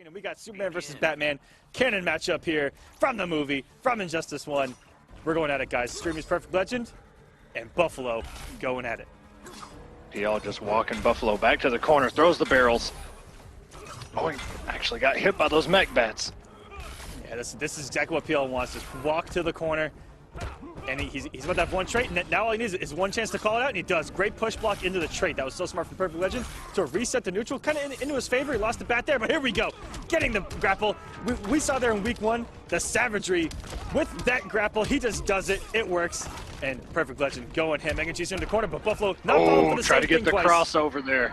And we got Superman versus Batman canon matchup here from the movie, from Injustice 1. We're going at it, guys. Streamy's Perfect Legend and Buffalo going at it. PL just walking Buffalo back to the corner, throws the barrels. Oh, he actually got hit by those mech bats. Yeah, this is exactly what PL wants. Just walk to the corner. And he's about to have one trait, and now all he needs is one chance to call it out, and he does. Great push block into the trait. That was so smart from Perfect Legend to reset the neutral, kind of into his favor. He lost the bat there, but here we go. Getting the grapple. We saw there in week 1, the savagery with that grapple. He just does it. It works. And Perfect Legend going him. Egg and cheese in the corner, but Buffalo not falling for the try same to get thing the twice. crossover there.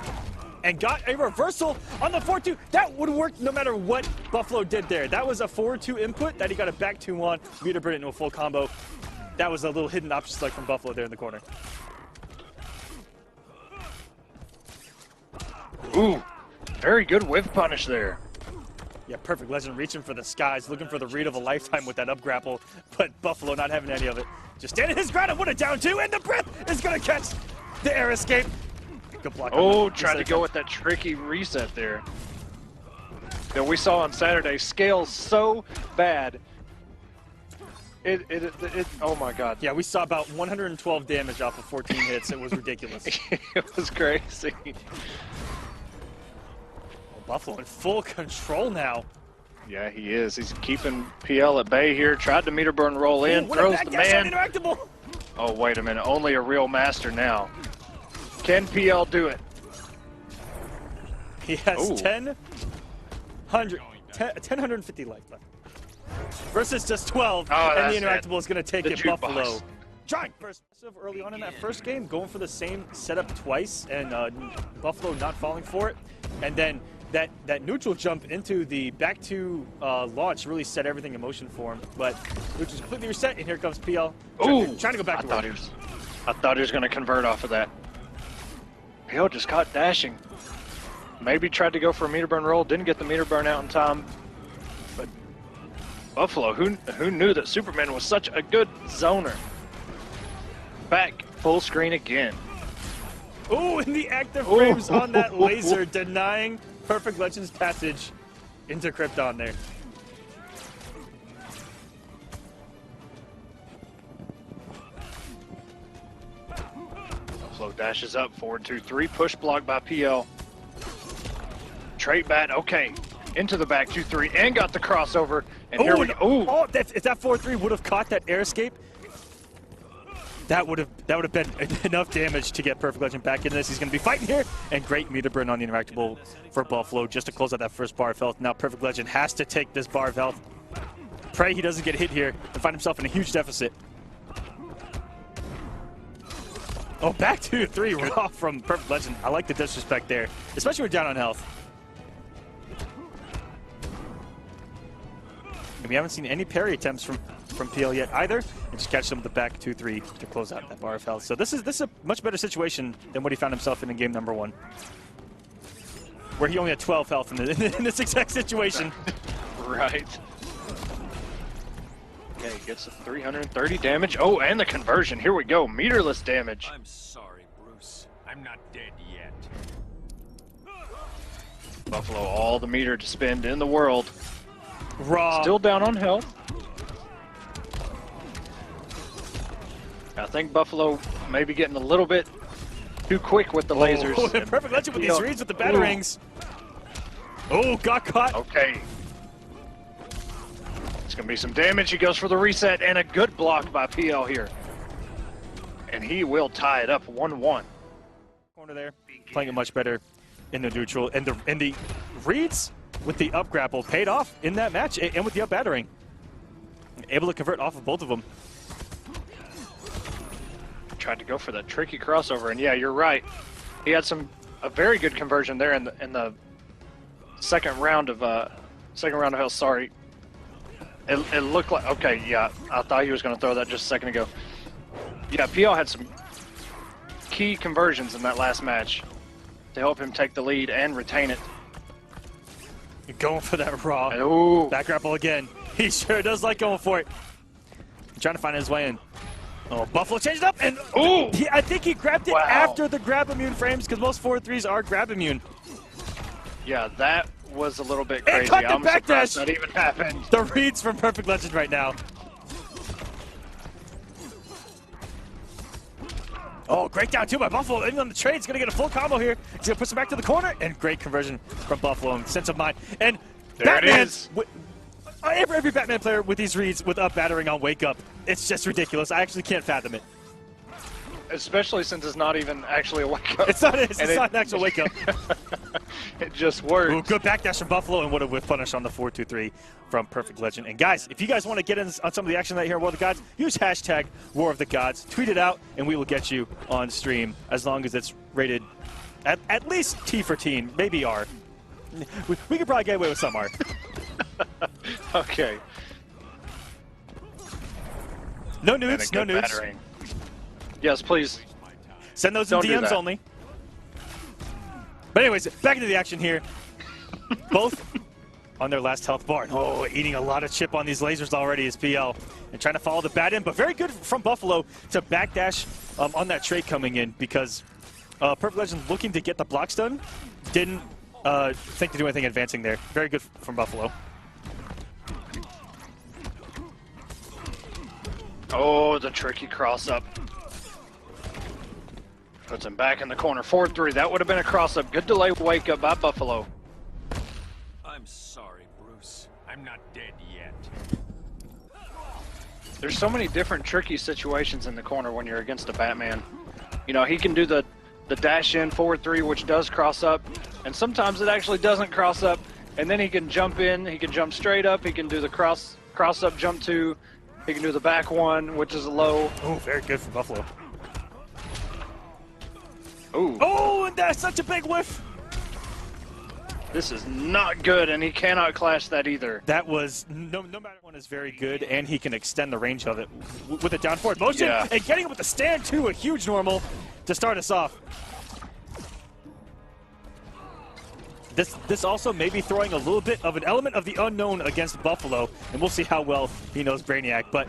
And got a reversal on the 4-2. That would work no matter what Buffalo did there. That was a 4-2 input that he got a back 2 on. Meter burn it into a full combo. That was a little hidden option select from Buffalo there in the corner. Ooh, very good whiff punish there. Yeah, Perfect Legend reaching for the skies, looking for the read of a lifetime with that up grapple, but Buffalo not having any of it. Just standing his ground and what a down 2, and the breath is going to catch the air escape. Good block. Oh, tried to go with that tricky reset there. That we saw on Saturday scales so bad. Oh my god. Yeah, we saw about 112 damage off of 14 hits. It was ridiculous. It was crazy. Oh, Buffalo in full control now. Yeah, he is. He's keeping PL at bay here. Tried to meter burn roll in. Throws the man. Oh, wait a minute. Only a real master now. Can PL do it? He has 1,050 life left. Versus just 12, and the interactable is going to take it Buffalo. Trying first early on in that first game, going for the same setup twice, and Buffalo not falling for it. And then that neutral jump into the back to launch really set everything in motion for him. But which is completely reset, and here comes PL. Trying to go back to work. I thought he was going to convert off of that. PL just caught dashing. Maybe tried to go for a meter burn roll, didn't get the meter burn out in time. But Buffalo, who knew that Superman was such a good zoner? Back full screen again. Oh, and the active frames on that laser denying Perfect Legend's passage into Krypton there. Buffalo dashes up, 4-2-3, push block by PL. Trait bat, okay. Into the back 2-3 and got the crossover. And here we go. Oh, if that 4-3 would have caught that air escape, that would have been enough damage to get Perfect Legend back in this. He's going to be fighting here, and great meter burn on the interactable for Buffalo just to close out that first bar of health. Now Perfect Legend has to take this bar of health. Pray he doesn't get hit here and find himself in a huge deficit. Oh, back 2-3 raw from Perfect Legend. I like the disrespect there, especially when we're down on health. And we haven't seen any parry attempts from PL yet either, and just catch them with the back 2-3 to close out that bar of health. So this is a much better situation than what he found himself in game number 1, where he only had 12 health in this exact situation. Right. Okay, he gets a 330 damage. Oh, and the conversion. Here we go. Meterless damage. I'm sorry, Bruce. I'm not dead yet. Buffalo, all the meter to spend in the world. Raw. Still down on health. I think Buffalo may be getting a little bit too quick with the lasers. Oh, Perfect Legend with these reads with the batarangs. Oh, got caught. Okay. It's going to be some damage. He goes for the reset, and a good block by PL here. And he will tie it up 1-1. Corner there, playing it much better in the neutral. And the reads with the up grapple paid off in that match, and with the up battering. Able to convert off of both of them. Tried to go for that tricky crossover, and yeah, you're right. He had a very good conversion there in the second round of health. Sorry, it looked like okay. Yeah, I thought he was going to throw that just a second ago. Yeah, PL had some key conversions in that last match to help him take the lead and retain it. Going for that raw. Ooh. Back grapple again. He sure does like going for it. Trying to find his way in. Oh, Buffalo changed up, and I think he grabbed it after the grab immune frames, because most 4-3s are grab immune. Yeah, that was a little bit And crazy. cut the I'm back surprised dash. that even happened. The reads from Perfect Legend right now. Oh, great down two by Buffalo. Even on the trade, he's going to get a full combo here. He's going to push him back to the corner, and great conversion from Buffalo and sense of mind. And There Batman, it is. Every Batman player with these reads with up battering on Wake Up, it's just ridiculous. I actually can't fathom it. Especially since it's not even actually a wake up. It's not an actual Wake Up. It just works. Ooh, good backdash from Buffalo, and what a whiff punish on the 4-2-3 from Perfect Legend. And guys, if you guys want to get in on some of the action right here at War of the Gods, use hashtag War of the Gods. Tweet it out, and we will get you on stream as long as it's rated at least T for teen, maybe R. We could probably get away with some R. Okay. No And a nudes, no good nudes. battering. Yes, please. Send those in Don't do DMs that. only. But anyways, back into the action here. Both on their last health bar. Oh, eating a lot of chip on these lasers already is PL. And trying to follow the bat in, but very good from Buffalo to backdash on that trait coming in because Perfect Legend looking to get the blocks done. Didn't think to do anything advancing there. Very good from Buffalo. Oh, the tricky cross-up. Puts him back in the corner. 4-3. That would have been a cross-up. Good delay wake-up by Buffalo. I'm sorry, Bruce. I'm not dead yet. There's so many different tricky situations in the corner when you're against a Batman. You know, he can do the dash-in 4-3, which does cross-up, and sometimes it actually doesn't cross-up, and then he can jump in, he can jump straight up, he can do the cross-up jump 2, he can do the back 1, which is low. Oh, very good from Buffalo. Ooh. Oh, and that's such a big whiff. This is not good, and he cannot clash that either. That was, no matter one is very good, and he can extend the range of it with a down forward motion, Yeah. and getting it with the stand too, a huge normal to start us off. This also may be throwing a little bit of an element of the unknown against Buffalo, and we'll see how well he knows Brainiac, but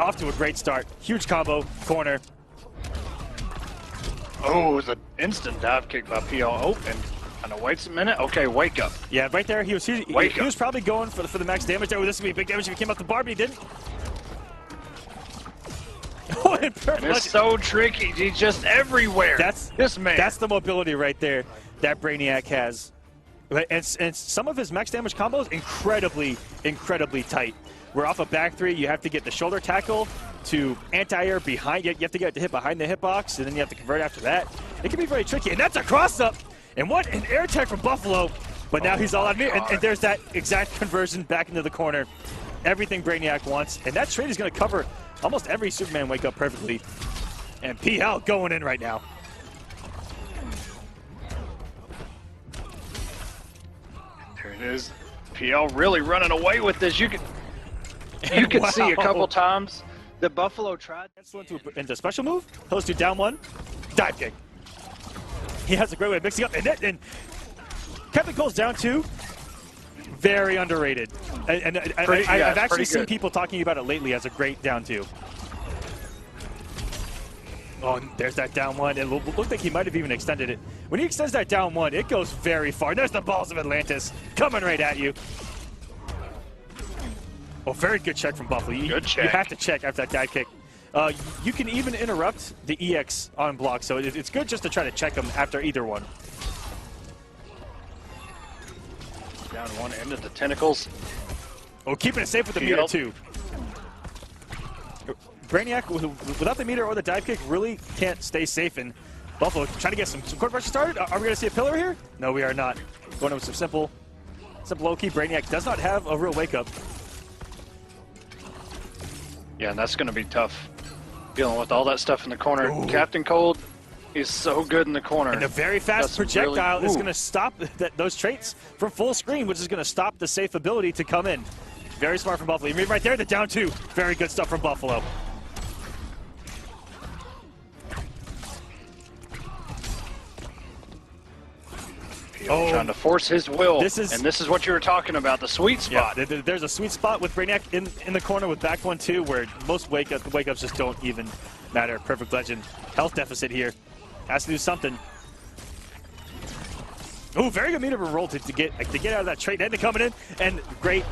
off to a great start. Huge combo, corner. Oh, the instant dive kick by PL. Oh, and waits a minute. Okay, wake up. Yeah, right there, he was probably going for the max damage there. This would be big damage if he came up the bar, but he didn't. Oh, and Perfect And it's Legend. so tricky. He's just everywhere. This man. That's the mobility right there that Brainiac has. And some of his max damage combos, incredibly tight. We're off a back 3, you have to get the shoulder tackle to anti-air behind, you have to get the hit behind the hitbox, and then you have to convert after that. It can be very tricky, and that's a cross-up! And what an air tag from Buffalo! But now he's all out of mirror, and there's that exact conversion back into the corner. Everything Brainiac wants, and that trade is going to cover almost every Superman wake up perfectly. And PL going in right now. There it is. PL really running away with this. You can Wow. see a couple times the Buffalo tried. Into special move, goes to down 1, dive kick. He has a great way of mixing up, and Kevin Cole's down 2. Very underrated. And I've actually seen people talking about it lately as a great down 2. Oh, and there's that down 1. It looked like he might have even extended it. When he extends that down 1, it goes very far. There's the balls of Atlantis coming right at you. Oh, very good check from Buffalo. Good check. You have to check after that dive kick. You can even interrupt the EX on block, so it's good just to try to check him after either one. Down 1 into the tentacles. Oh, keeping it safe with the meter, too. Brainiac, without the meter or the dive kick, really can't stay safe. And Buffalo trying to get some core pressure started. Are we going to see a pillar here? No, we are not. Going with some simple low-key. Brainiac does not have a real wake-up. Yeah, and that's going to be tough. Dealing with all that stuff in the corner. Ooh. Captain Cold is so good in the corner. And a very fast That's projectile really, is going to stop those traits from full screen, which is going to stop the safe ability to come in. Very smart from Buffalo. You mean right there, the down 2. Very good stuff from Buffalo. Oh, trying to force his will, and this is what you were talking about, the sweet spot. Yeah, there's a sweet spot with Brainiac in the corner with back 1-2 where most wake-ups just don't even matter. Perfect Legend. Health deficit here. Has to do something. Oh, very good meter roll to get out of that trade. Then coming in, and great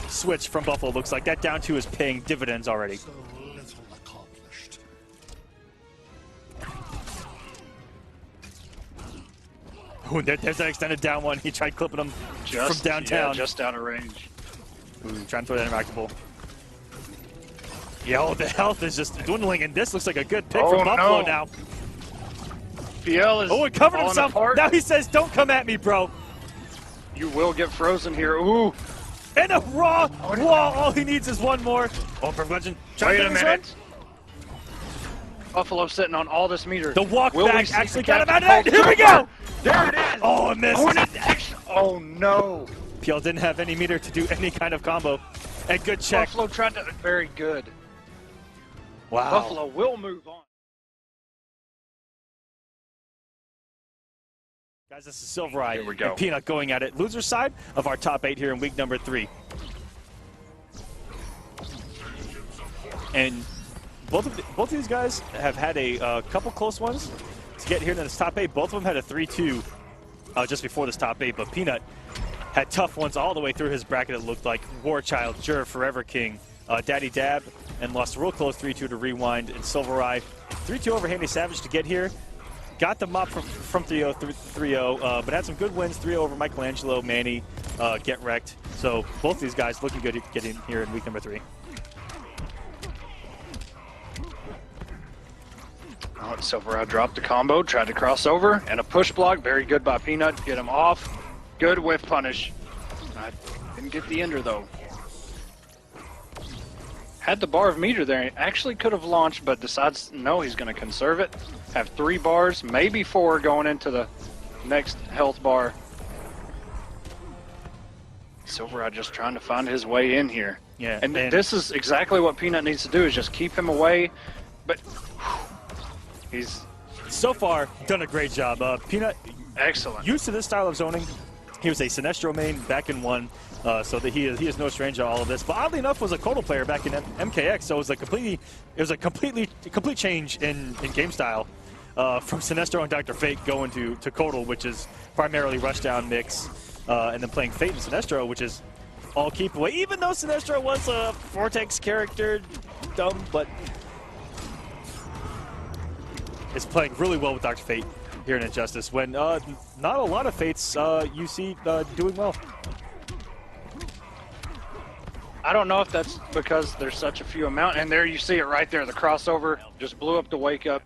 switch from Buffalo. Looks like that down two is paying dividends already. So little accomplished. Ooh, there's that extended down one. He tried clipping him from downtown. Yeah, just out of range. Ooh, trying to throw that interactable. Yeah, oh, the health is just dwindling, and this looks like a good pick for Buffalo now. PL is he covered falling himself. apart. Now he says, don't come at me, bro. You will get frozen here. Ooh. And a raw wall. All he needs is one more. Oh, Perfect Legend. Wait a minute. Buffalo sitting on all this meter. The walk will back actually got him out of that. that. Here we go. There it is. Oh, I missed. Oh, no. PL didn't have any meter to do any kind of combo. And good check. Buffalo tried to. Very good. Wow. Buffalo will move on. Guys, this is SylverRye Here we go. and Pnut going at it. Loser side of our top 8 here in week number 3. And both of these guys have had a couple close ones to get here into this top 8. Both of them had a 3-2 just before this top 8, but Pnut had tough ones all the way through his bracket. It looked like Warchild, Jur, Forever King, Daddy Dab, and lost real close 3-2 to Rewind. And SylverRye 3-2 over Handy Savage to get here. Got the mop from 3-0, but had some good wins. 3-0 over Michelangelo, Manny, Get Wrecked. So both these guys looking good at getting here in week number 3. Oh, SylverRye dropped the combo, tried to cross over, and a push block. Very good by Pnut. Get him off. Good whiff punish. I didn't get the ender, though. Had the bar of meter there. He actually could have launched, but decides no, he's going to conserve it. Have 3 bars, maybe 4 going into the next health bar. SylverRye just trying to find his way in here. Yeah, and this is exactly what Pnut needs to do, is just keep him away. But he's so far done a great job. Pnut, excellent. Used to this style of zoning. He was a Sinestro main back in 1, so that he is no stranger to all of this. But oddly enough, was a Kotal player back in MKX, so it was a complete change in game style from Sinestro and Dr. Fate going to Kotal, which is primarily rushdown mix, and then playing Fate and Sinestro, which is all keep away. Even though Sinestro was a Vortex character, dumb, but is playing really well with Dr. Fate here in Injustice, when not a lot of Fates you see doing well. I don't know if that's because there's such a few amount, and there you see it right there, the crossover just blew up the wake up.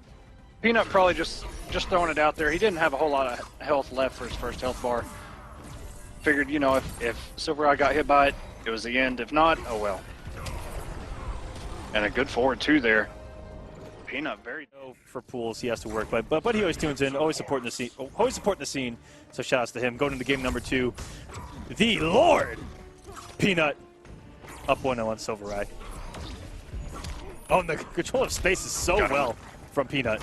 Pnut probably just throwing it out there. He didn't have a whole lot of health left for his first health bar. Figured, you know, if SylverRye got hit by it, it was the end. If not, oh well. And a good forward two there. Pnut very for pools he has to work, but he always tunes in, always supporting the scene. So shout outs to him. Going into game number 2, the Lord Pnut up 1-0 on SylverRye. Oh, and the control of space is so well from Pnut.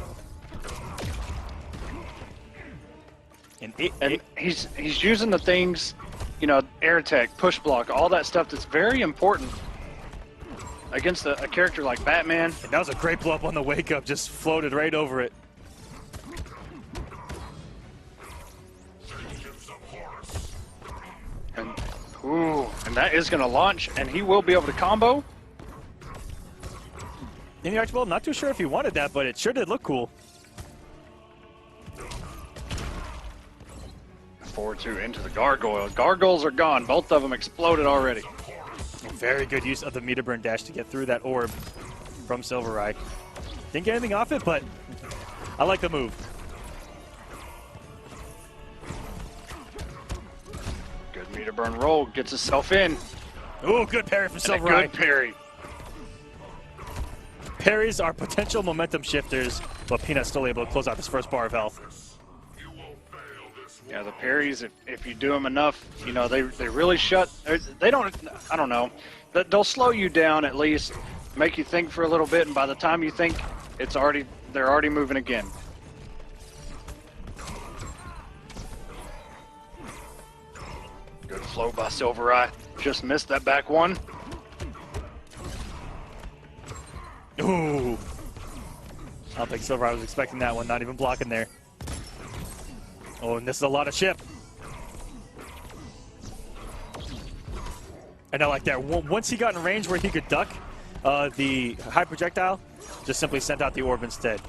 And he's using the things, you know, air tech, push block, all that stuff that's very important against a character like Batman. And that was a great blow up on the wake up, just floated right over it. And and that is going to launch, and he will be able to combo. Well, not too sure if he wanted that, but it sure did look cool. 4-2 into the gargoyles. Gargoyles are gone. Both of them exploded already. Very good use of the meter burn dash to get through that orb from SylverRye. Didn't get anything off it, but I like the move. Good meter burn roll. Gets himself in. Ooh, good parry from SylverRye. Good parry. Parries are potential momentum shifters, but Pnut's still able to close out this first bar of health. Yeah, the parries, if you do them enough, you know, they really shut, they don't, I don't know, they'll slow you down at least, make you think for a little bit, and by the time you think, they're already moving again. Good flow by SylverRye, just missed that back one. Ooh. I don't think SylverRye was expecting that one, not even blocking there. Oh, and this is a lot of chip. And I like that. Once he got in range where he could duck the high projectile, just simply sent out the orb instead.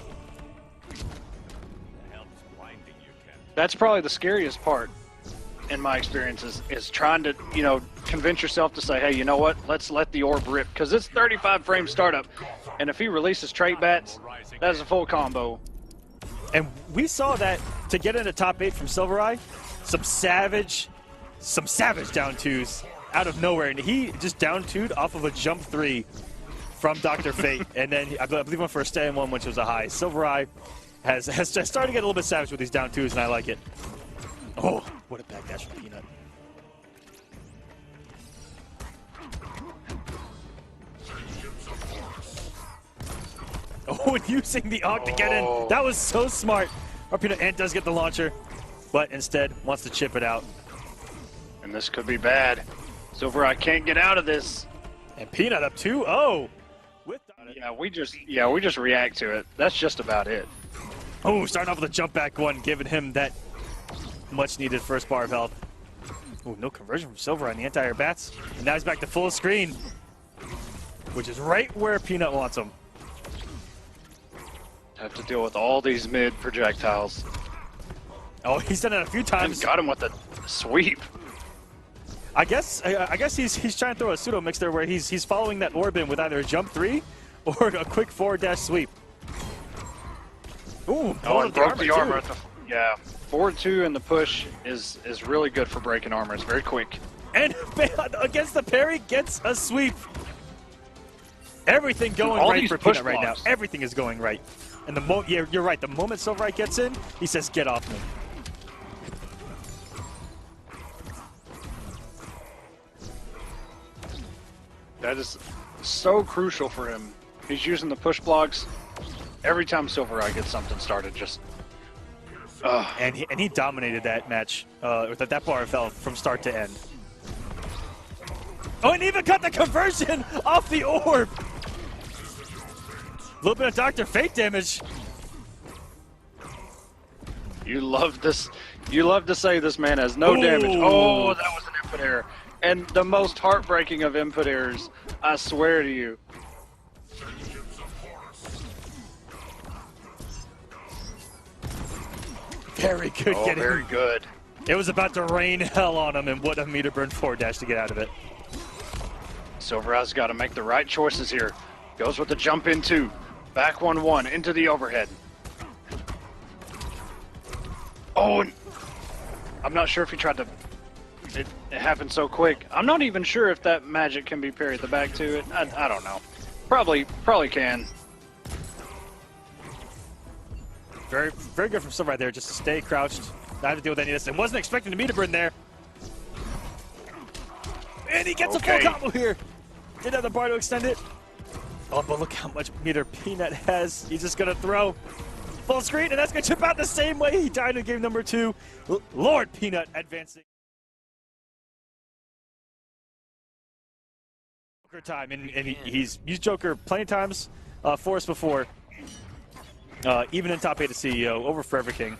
That's probably the scariest part, in my experience, is trying to, you know, convince yourself to say, hey, you know what? Let's let the orb rip, because it's 35 frame startup, and if he releases trait bats, that is a full combo. And we saw that to get into top 8 from SylverRye, some savage down twos out of nowhere, and he just down two'd off of a jump 3 from Dr. Fate, and then I believe went for a stay in 1, which was a high. SylverRye has started to get a little bit savage with these down twos, and I like it. Oh, what a backdash from Pnut. Oh, and using the Aug to get in. That was so smart. Our Pnut Ant does get the launcher, but instead wants to chip it out. And this could be bad. SylverRye can't get out of this. And Pnut up 2-0. Yeah, we just react to it. That's just about it. Oh, starting off with a jump back one, giving him that much needed first bar of health. Oh, no conversion from SylverRye on the anti-air bats. And now he's back to full screen, which is right where Pnut wants him. Have to deal with all these mid projectiles. Oh, he's done it a few times. Got him with the sweep. I guess he's trying to throw a pseudo mix there where he's following that orb in with either a jump 3 or a quick forward dash sweep. Ooh, and broke the armor. Yeah, forward 2 and the push is really good for breaking armor. It's very quick. And against the parry, gets a sweep. Everything going right for Pnut right now. Everything is going right. And yeah, you're right. The moment SylverRye gets in, he says, "Get off me." That is so crucial for him. He's using the push blocks every time SylverRye gets something started. Just and he dominated that match with that bar of health from start to end. Oh, and even got the conversion off the orb. A little bit of Dr. Fate damage. You love this. You love to say this man has no damage. Oh, that was an input error. And the most heartbreaking of input errors, I swear to you. Very good getting. Very good. It was about to rain hell on him, and what a meter burn forward dash to get out of it. SylverRye's got to make the right choices here. Goes with the jump in 2. Back 1-1 into the overhead. Oh, and I'm not sure if he tried to. It happened so quick. I'm not even sure if that magic can be parried the back to it. I don't know. Probably can. Very good from SylverRye there, just to stay crouched, not have to deal with any of this. And wasn't expecting the meter burn there. And he gets a full combo here. Did have the bar to extend it. Oh, but look how much meter Pnut has. He's just gonna throw full screen, and that's gonna chip out the same way he died in game number 2. Lord Pnut advancing. Joker time, and he's used Joker plenty of times for us before. Even in top 8 of CEO, over Forever King.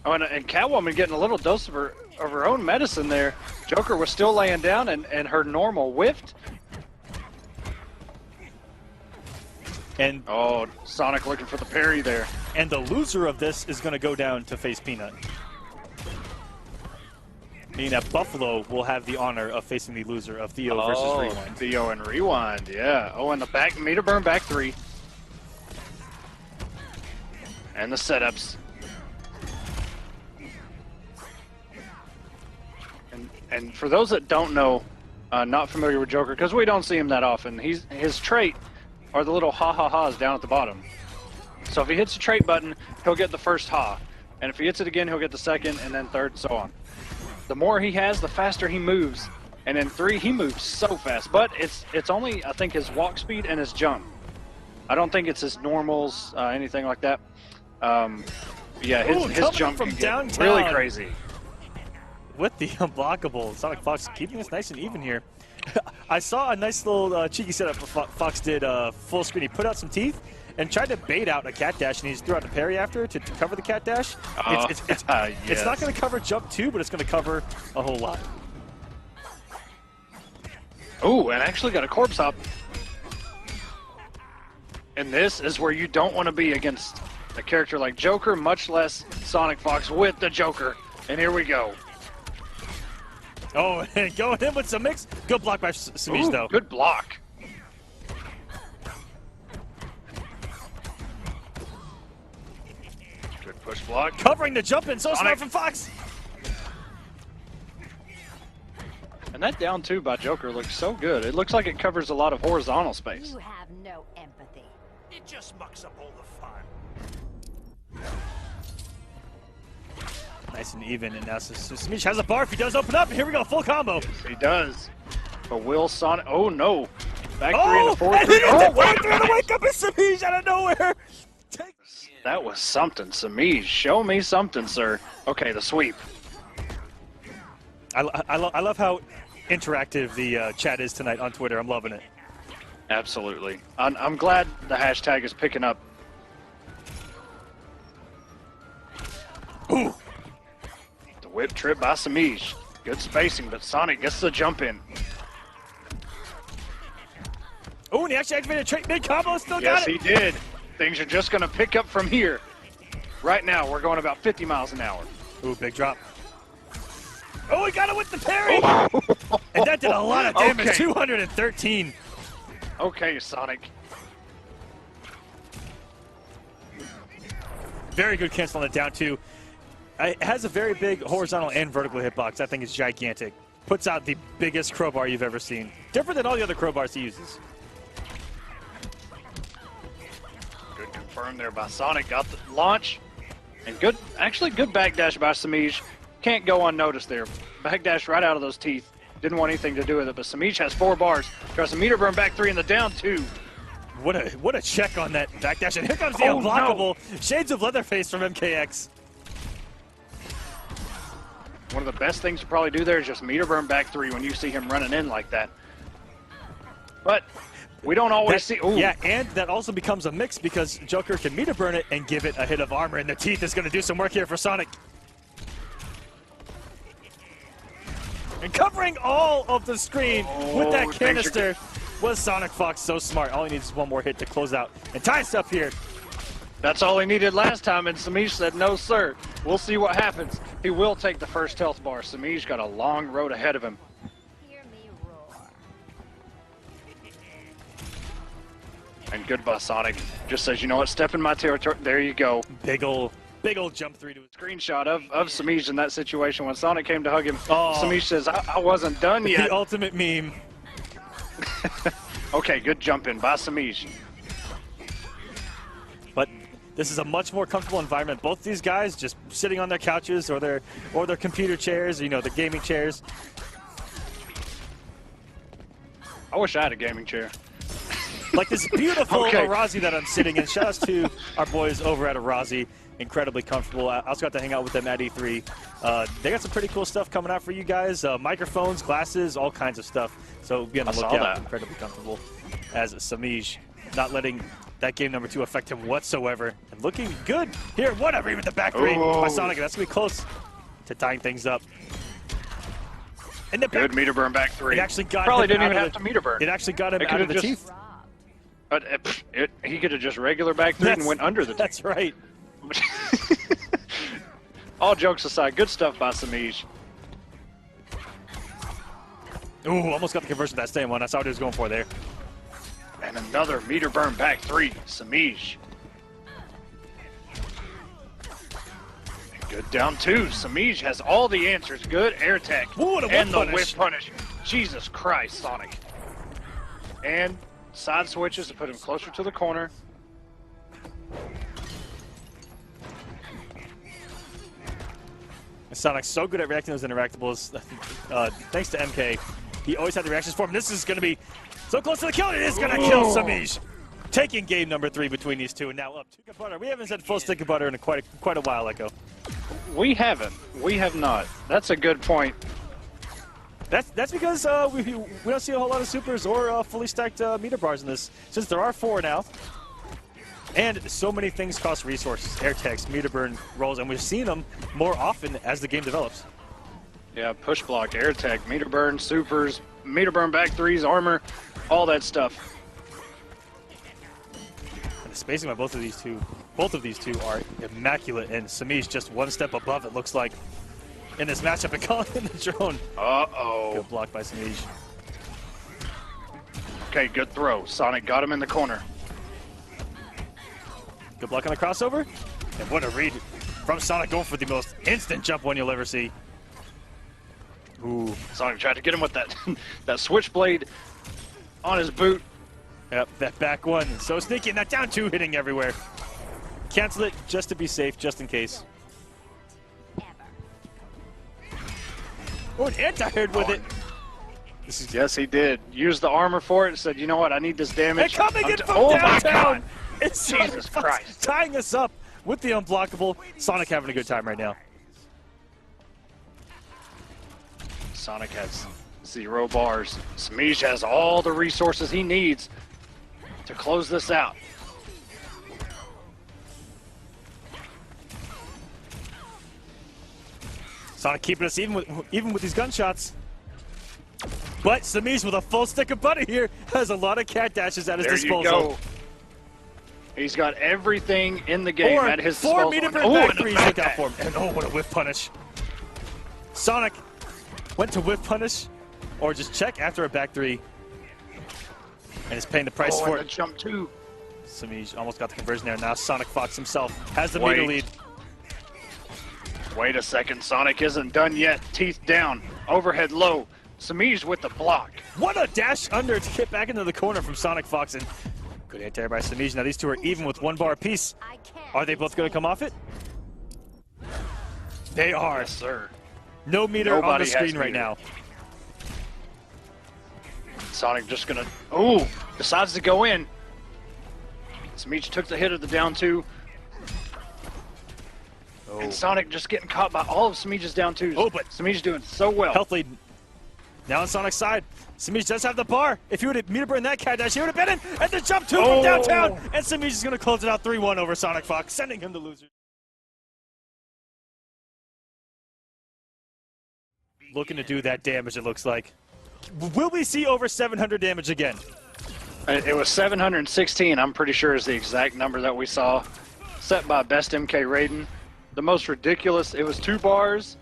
Oh, and Catwoman getting a little dose of her own medicine there. Joker was still laying down, and her normal whiffed. And oh, Sonic looking for the parry there. And the loser of this is going to go down to face Pnut. Meaning that Buffalo will have the honor of facing the loser of Theo versus Rewind. Theo and Rewind, yeah. Oh, and the back meter burn back 3. And the setups. And for those that don't know, not familiar with Joker, because we don't see him that often, his trait are the little ha-ha-has down at the bottom. So if he hits the trait button, he'll get the first ha. And if he hits it again, he'll get the second, and then third, and so on. The more he has, the faster he moves. And in 3, he moves so fast. But it's only, I think, his walk speed and his jump. I don't think it's his normals, anything like that. Yeah, his jump from downtown really crazy. With the unblockable, SonicFox keeping us nice and even here. I saw a nice little cheeky setup Fox did full screen. He put out some teeth and tried to bait out a cat dash, and he just threw out the parry after to cover the cat dash. It's not going to cover jump 2, but it's going to cover a whole lot. Ooh, and actually got a corpse hop. And this is where you don't want to be against a character like Joker, much less SonicFox with the Joker. And here we go. Oh, and going in with some mix. Good block by Semiij, though. Good block. Good push block. Covering the jump in, so smart from Fox. And that down two by Joker looks so good. It looks like it covers a lot of horizontal space. You have no empathy. It just mucks up all the fun. Nice and even, and now Semiij has a barf. He does open up, and here we go, full combo. Yes, he does. But will Sonic? Oh no! Back three Oh, into four. and he Oh, did wake through the wake up, and Semiij out of nowhere. that was something, Semiij. Show me something, sir. Okay, the sweep. I love how interactive the chat is tonight on Twitter. I'm loving it. Absolutely. I'm glad the hashtag is picking up. Ooh. The whip trip by Semiij. Good spacing, but Sonic gets the jump in. Oh, and he actually activated a trait mid-combo, still Yes, got it. he did. Things are just going to pick up from here. Right now, we're going about 50 miles an hour. Ooh, big drop. Oh, he got it with the parry! And that did a lot of damage, Okay. 213. Okay, Sonic. Very good cancel on the down two. It has a very big horizontal and vertical hitbox. That thing is gigantic. Puts out the biggest crowbar you've ever seen. Different than all the other crowbars he uses. Good confirm there by Sonic. Got the launch. And good, actually good backdash by Semiij. Can't go unnoticed there. Backdash right out of those teeth. Didn't want anything to do with it, but Semiij has 4 bars. Tries a meter burn back 3 in the down 2. What a check on that backdash. And here comes the Oh, unblockable Shades of Leatherface from MKX. One of the best things to probably do there is just meter burn back 3 when you see him running in like that. But we don't always see. Ooh. Yeah, and that also becomes a mix because Joker can meter burn it and give it a hit of armor, and the teeth is going to do some work here for Sonic. And covering all of the screen with that canister was SonicFox. So smart. All he needs is one more hit to close out and tie us up here. That's all he needed last time, and Semiij said, no, sir. We'll see what happens. He will take the first health bar. Semiij got a long road ahead of him. Hear me roar. And good by Sonic. Just says, you know what, step in my territory. There you go. Big old jump through to his Screenshot of Semiij in that situation when Sonic came to hug him. Oh. Semiij says, I wasn't done yet. The ultimate meme. Okay, good jump in by Semiij. But this is a much more comfortable environment. Both these guys just sitting on their couches or their computer chairs, you know, the gaming chairs. I wish I had a gaming chair. Like this beautiful Okay. Arazi that I'm sitting in. Shout out to our boys over at Arazi. Incredibly comfortable. I also got to hang out with them at E3. They got some pretty cool stuff coming out for you guys. Microphones, glasses, all kinds of stuff. So be on the I saw lookout. that. Incredibly comfortable. As Semiij not letting that game number 2 affect him whatsoever. And looking good here. Whatever, even the back 3 by Sonic. That's going to be close to tying things up. And the Good back, meter burn back 3. it actually got Probably him didn't out even of have the- to meter burn. It actually got him It out of the could've just- teeth. But he could have just regular back 3 and went under the teeth. That's right. All jokes aside, good stuff by Semiij. Ooh, almost got the conversion of that same one. That's what he was going for there. And another meter burn back 3, Semiij. Good down 2. Semiij has all the answers. Good air tech. Ooh, and a and whip the punish. whip punish. Jesus Christ, Sonic. And side switches to put him closer to the corner. Sonic's so good at reacting to those interactables. Thanks to MK, he always had the reactions for him. This is going to be so close to the kill. It is going to kill Semiij. Taking game number 3 between these two, and now up stick of butter. We haven't said full stick of butter in quite a while, Echo. We haven't. We have not. That's a good point. That's because we don't see a whole lot of supers or fully stacked meter bars in this, since there are 4 now. And so many things cost resources, air techs, meter burn rolls, and we've seen them more often as the game develops. Yeah, push block, air tech, meter burn, supers, meter burn back threes, armor, all that stuff. And the spacing by both of these two are immaculate, and Semiij just one step above, it looks like, in this matchup and calling in the drone. Uh-oh. Good block by Semiij. Okay, good throw. Sonic got him in the corner. Good block on the crossover. And what a read from Sonic, going for the most instant jump one you'll ever see. Ooh. Sonic tried to get him with that that switchblade on his boot. Yep, that back one. So sneaky, and that down two hitting everywhere. Cancel it just to be safe, just in case. Oh, an anti-hit with it. This is Yes, he did. Used the armor for it. Said, you know what? I need this damage. and coming in from oh downtown. my God! It's Jesus Christ! Tying us up with the unblockable. Sonic having a good time right now. Sonic has 0 bars. Semiij has all the resources he needs to close this out. Sonic keeping us even with these gunshots. But Semiij with a full stick of butter here has a lot of cat dashes at his There disposal. you go. He's got everything in the game Or at his 4 disposal. meter And- back and a threes, back look out dash. for him. And oh, what a whiff punish. Sonic went to whiff punish, or just check after a back three, and is paying the price Oh, for and the it. jump too. Semiij almost got the conversion there. Now SonicFox himself has the Wait. meter lead. Wait a second, Sonic isn't done yet. Teeth down, overhead low. Semiij with the block. What a dash under to get back into the corner from SonicFox, and good anti-air by Semiij. Now these two are even with 1 bar apiece. I can't. Are they both going to come off it? They are. Yes, sir. No meter on Nobody the has screen right meter. now. Sonic just gonna, ooh, decides to go in. Semiij took the hit of the down 2. Oh. And Sonic just getting caught by all of Semiij's down 2s. Oh, but- Semiij doing so well. Health lead. Now on Sonic's side. Semiij does have the bar. If he would have meter burn that cat dash, he would have been in. And the jump 2 from downtown. And Semiij is going to close it out 3-1 over SonicFox, sending him to losers. Looking to do that damage, it looks like. Will we see over 700 damage again? It was 716, I'm pretty sure is the exact number that we saw. Set by Best MK Raiden. The most ridiculous, it was 2 bars.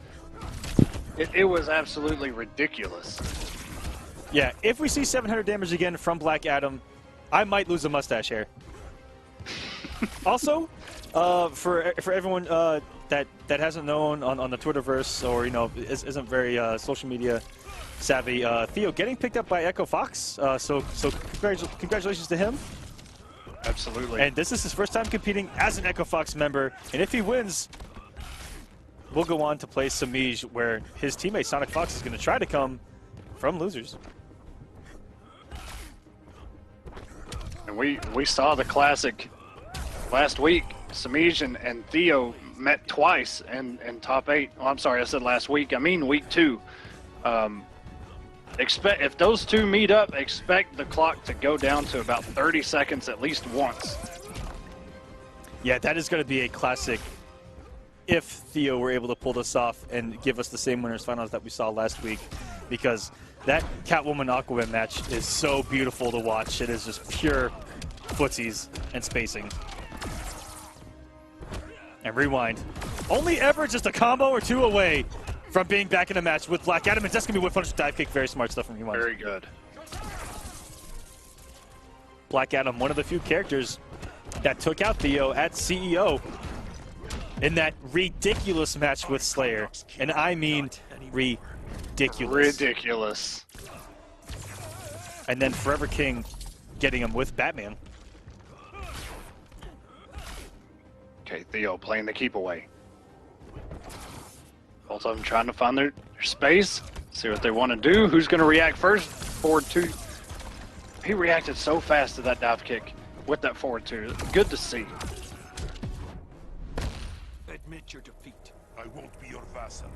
It was absolutely ridiculous. Yeah, if we see 700 damage again from Black Adam, I might lose a mustache hair. Also, for everyone that hasn't known on the Twitterverse, or isn't very social media savvy, Theo getting picked up by Echo Fox. So congratulations to him. Absolutely. And this is his first time competing as an Echo Fox member, and if he wins, we'll go on to play Semiij, where his teammate SonicFox is going to try to come from losers. And we saw the classic last week. Semiij and Theo met twice in top 8. Oh, I'm sorry, I said last week. I mean week 2. If those two meet up, expect the clock to go down to about 30 seconds at least once. Yeah, that is going to be a classic if Theo were able to pull this off and give us the same winners finals that we saw last week, because that Catwoman Aquaman match is so beautiful to watch. It is just pure footsies and spacing. And rewind. Only ever just a combo or 2 away from being back in a match with Black Adam. And that's going to be whip punch, dive kick. Very smart stuff from Rewind. Very good. Black Adam, one of the few characters that took out Theo at CEO in that ridiculous match with Slayer. And I mean ridiculous. Ridiculous. And then Forever King getting him with Batman. Okay, Theo playing the keep away. Both of them trying to find their space, see what they want to do. Who's going to react first? Forward 2. He reacted so fast to that dive kick with that forward 2. Good to see. Admit your defeat. I won't be your vassal.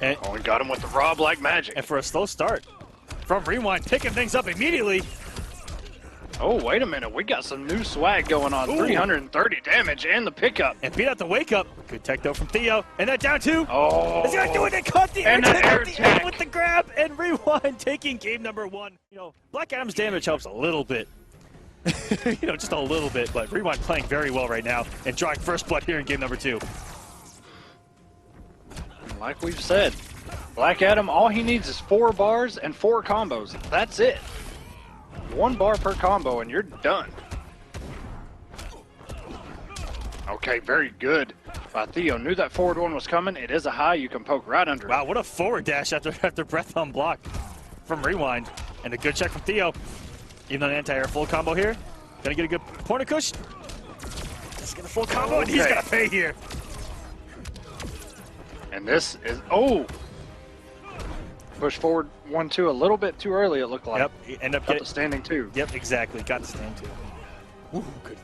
And, Oh, we got him with the raw black magic. and for a slow start from Rewind, picking things up immediately. Oh, wait a minute. We got some new swag going on. Ooh. 330 damage and the pickup. And beat out the wake up. Good tech though from Theo. And that down two. Oh. Is he gonna do it? They caught the air And an tech air at the end tech. with the grab and rewind, taking game number 1. You know, Black Adam's damage helps a little bit. You know, just a little bit, but Rewind playing very well right now and drawing first blood here in game number 2. Like we've said, Black Adam, all he needs is 4 bars and 4 combos. That's it. 1 bar per combo and you're done. Okay, very good by Theo. Knew that forward one was coming. It is a high. You can poke right under it. Wow, what a forward dash after breath on block from Rewind. And a good check from Theo. Even on an anti-air full combo here. Gonna get a good corner cush. Let's get a full combo and he's gonna pay here. And this is, oh! Push forward 1-2 a little bit too early, it looked like. Yep, end up Got getting the standing 2. Yep, exactly. Got the stand too. Ooh, good.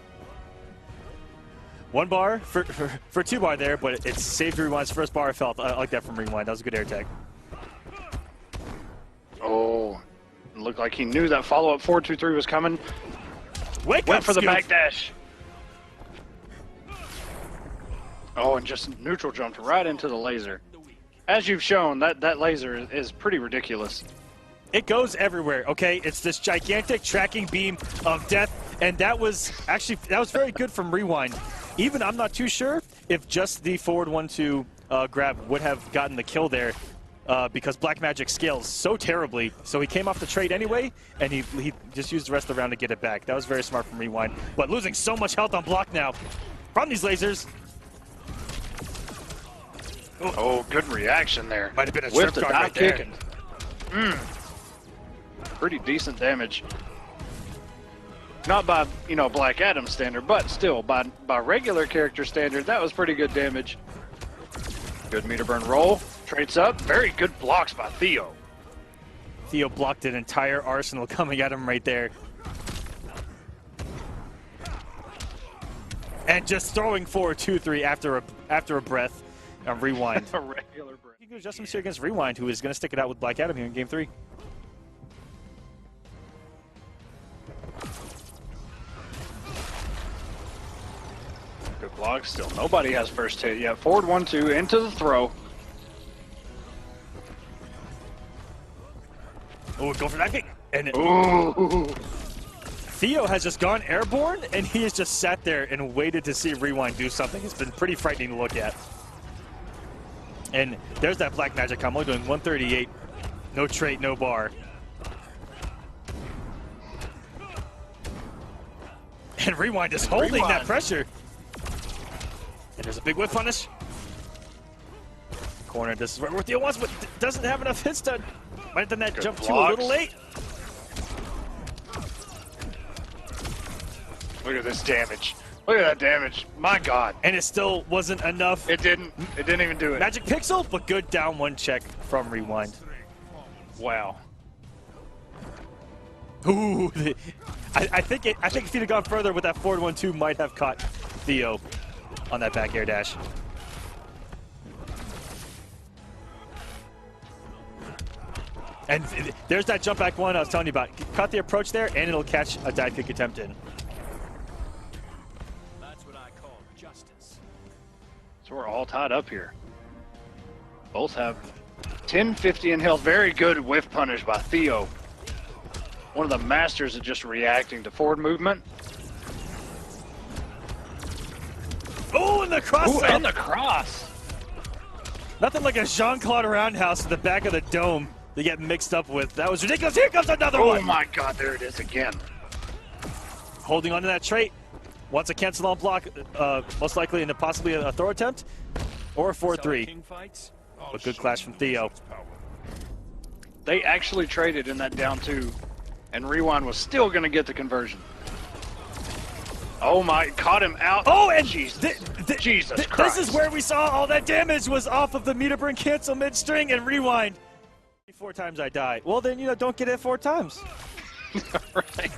1 bar for 2 bar there, but it saved Rewind's first bar. I felt I like that from Rewind. That was a good air tag. Oh, it looked like he knew that follow-up 4-2-3 was coming. Went for the scoop. back dash. Oh, and just neutral jumped right into the laser. As you've shown, that laser is pretty ridiculous. It goes everywhere, okay? It's this gigantic tracking beam of death, and that was very good from Rewind. Even I'm not too sure if just the forward 1-2 grab would have gotten the kill there, because Black Magic scales so terribly. So he came off the trade anyway, and he just used the rest of the round to get it back. That was very smart from Rewind, but losing so much health on block now from these lasers. Oh, good reaction there. Might have been a Whipped strip the guard dive right kick there. and pretty decent damage. Not by, you know, Black Adam standard, but still by regular character standard, that was pretty good damage. Good meter burn roll. Trades up. Very good blocks by Theo. Theo blocked an entire arsenal coming at him right there. And just throwing forward 2-3 after a breath on Rewind. A regular break. You can adjust him here against Rewind, who is going to stick it out with Black Adam here in game 3. Good block. Still nobody has first hit yet. Forward 1-2 into the throw. Oh, go for that kick. And Ooh. Theo has just gone airborne, and he has just sat there and waited to see Rewind do something. It's been pretty frightening to look at. And there's that Black Magic combo doing 138. No trait, no bar. And Rewind is holding that pressure. And there's a big whip punish. Corner, this is where Theo wants, but doesn't have enough hits to. Might have done that Good jump blocks. too a little late. Look at this damage. Look at that damage. My God. And it still wasn't enough. It didn't even do it. Magic Pixel, but good down 1 check from Rewind. Wow. Ooh, I think if he'd have gone further with that forward 1-2, might have caught Theo on that back air dash. And there's that jump back 1 I was telling you about. Caught the approach there, and it'll catch a dive kick attempt in. That's what I call justice. So we're all tied up here. Both have 1050 in health. Very good whiff punish by Theo. One of the masters of just reacting to forward movement. Oh, and the cross! Ooh, and the cross. Nothing like a Jean-Claude roundhouse to the back of the dome to get mixed up with. That was ridiculous. Here comes another one! Oh my God, there it is again. Holding on to that trait. Wants a cancel on block, most likely into possibly a throw attempt, or a 4-3. King fights? But good clash from Theo. They actually traded in that down 2, and Rewind was still going to get the conversion. Oh my, caught him out. Oh, and Jesus, Jesus Christ. This is where we saw all that damage was off of the meter burn cancel mid-string and Rewind. 4 times I die. Well, then, don't get it 4 times. Right.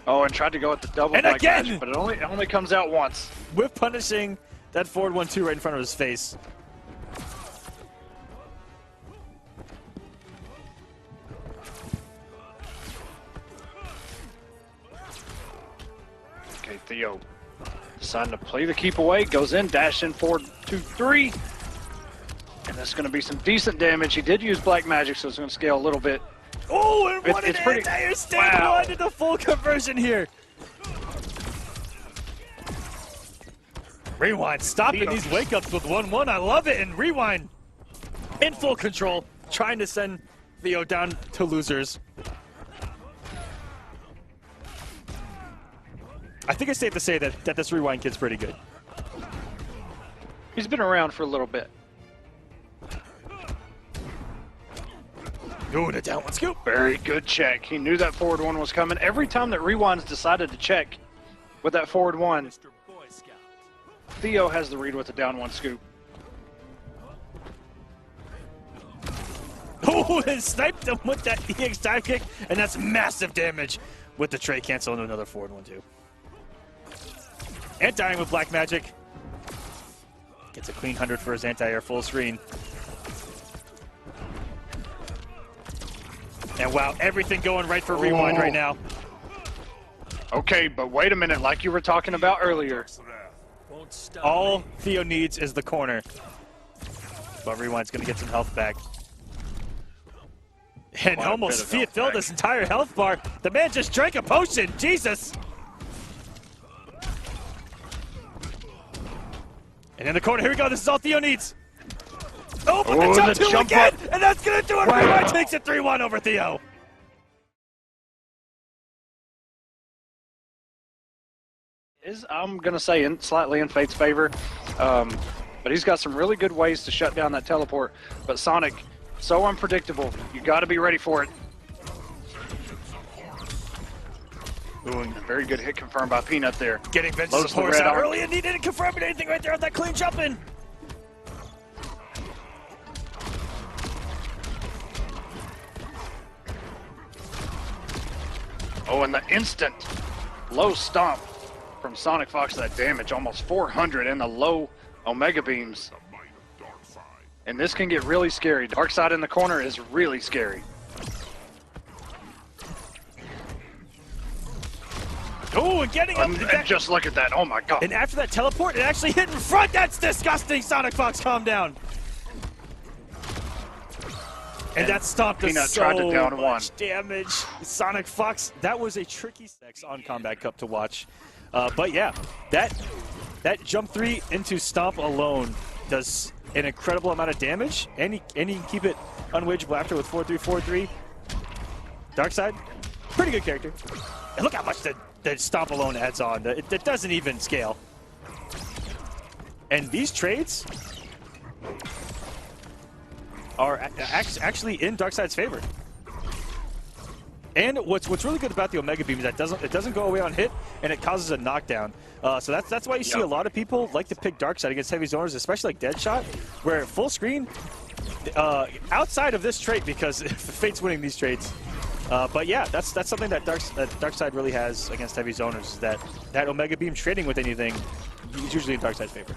Oh, and tried to go with the double And black again! magic, but it only comes out once. With punishing that forward 1-2 right in front of his face. Okay, Theo deciding to play the keep away, goes in, dash in 4, 2, 3. And that's going to be some decent damage. He did use black magic, so it's going to scale a little bit. Oh, and what an It's pretty- anti-air stage Wow. one into full conversion here. Rewind, stopping these wake-ups with 1-1. I love it. And Rewind in full control, trying to send Theo down to losers. I think it's safe to say that this Rewind kid's pretty good. He's been around for a little bit. Ooh, the down one scoop. Very good check. He knew that forward one was coming. Every time that Rewind's decided to check with that forward one, Mr. Boy Scout. Theo has the read with the down one scoop. Oh, and sniped him with that EX dive kick, and that's massive damage with the tray cancel into another forward one too. Anti-airing with black magic. Gets a clean 100 for his anti-air full screen. And wow, everything going right for Rewind right now. Okay, but wait a minute, like you were talking about earlier. Won't stop All me. Theo needs is the corner. But Rewind's gonna get some health back. And Quite a almost bit of health filled back. his entire health bar. The man just drank a potion, Jesus! And in the corner, here we go, this is all Theo needs. Oh, but Oh, the jump the two jump again! up. And that's gonna do it! Wow. Rewind takes it 3-1 over Theo. I'm going to say slightly in Fate's favor, but he's got some really good ways to shut down that teleport. But Sonic, so unpredictable. You got to be ready for it. Ooh, and a very good hit confirmed by Pnut there. Getting Vince's Loads the horse red out arm. early, and he didn't confirm anything right there with that clean jump in. Oh, and the instant low stomp from SonicFox, that damage, almost 400, and the low Omega Beams. And this can get really scary. Darkseid in the corner is really scary. Oh, and getting up. And just look at that, oh my god. And after that teleport, it actually hit in front. That's disgusting. SonicFox, calm down. And that stomp does Pnut so tried to down much one. damage. SonicFox, that was a tricky sex on Combat Cup to watch. But yeah, that jump 3 into stomp alone does an incredible amount of damage, and he can keep it unwageable after with 4-3-4-3. Darkseid, pretty good character. And look how much the stomp alone adds on. It doesn't even scale. And these trades are actually in Darkseid's favor. And what's really good about the Omega Beam is that it doesn't go away on hit, and it causes a knockdown. So that's why you see a lot of people like to pick Darkseid against heavy zoners, especially like Deadshot, where full screen, outside of this trait, because Fate's winning these traits. But yeah, that's something that Darkseid really has against heavy zoners, is that Omega Beam trading with anything is usually in Darkseid's favor.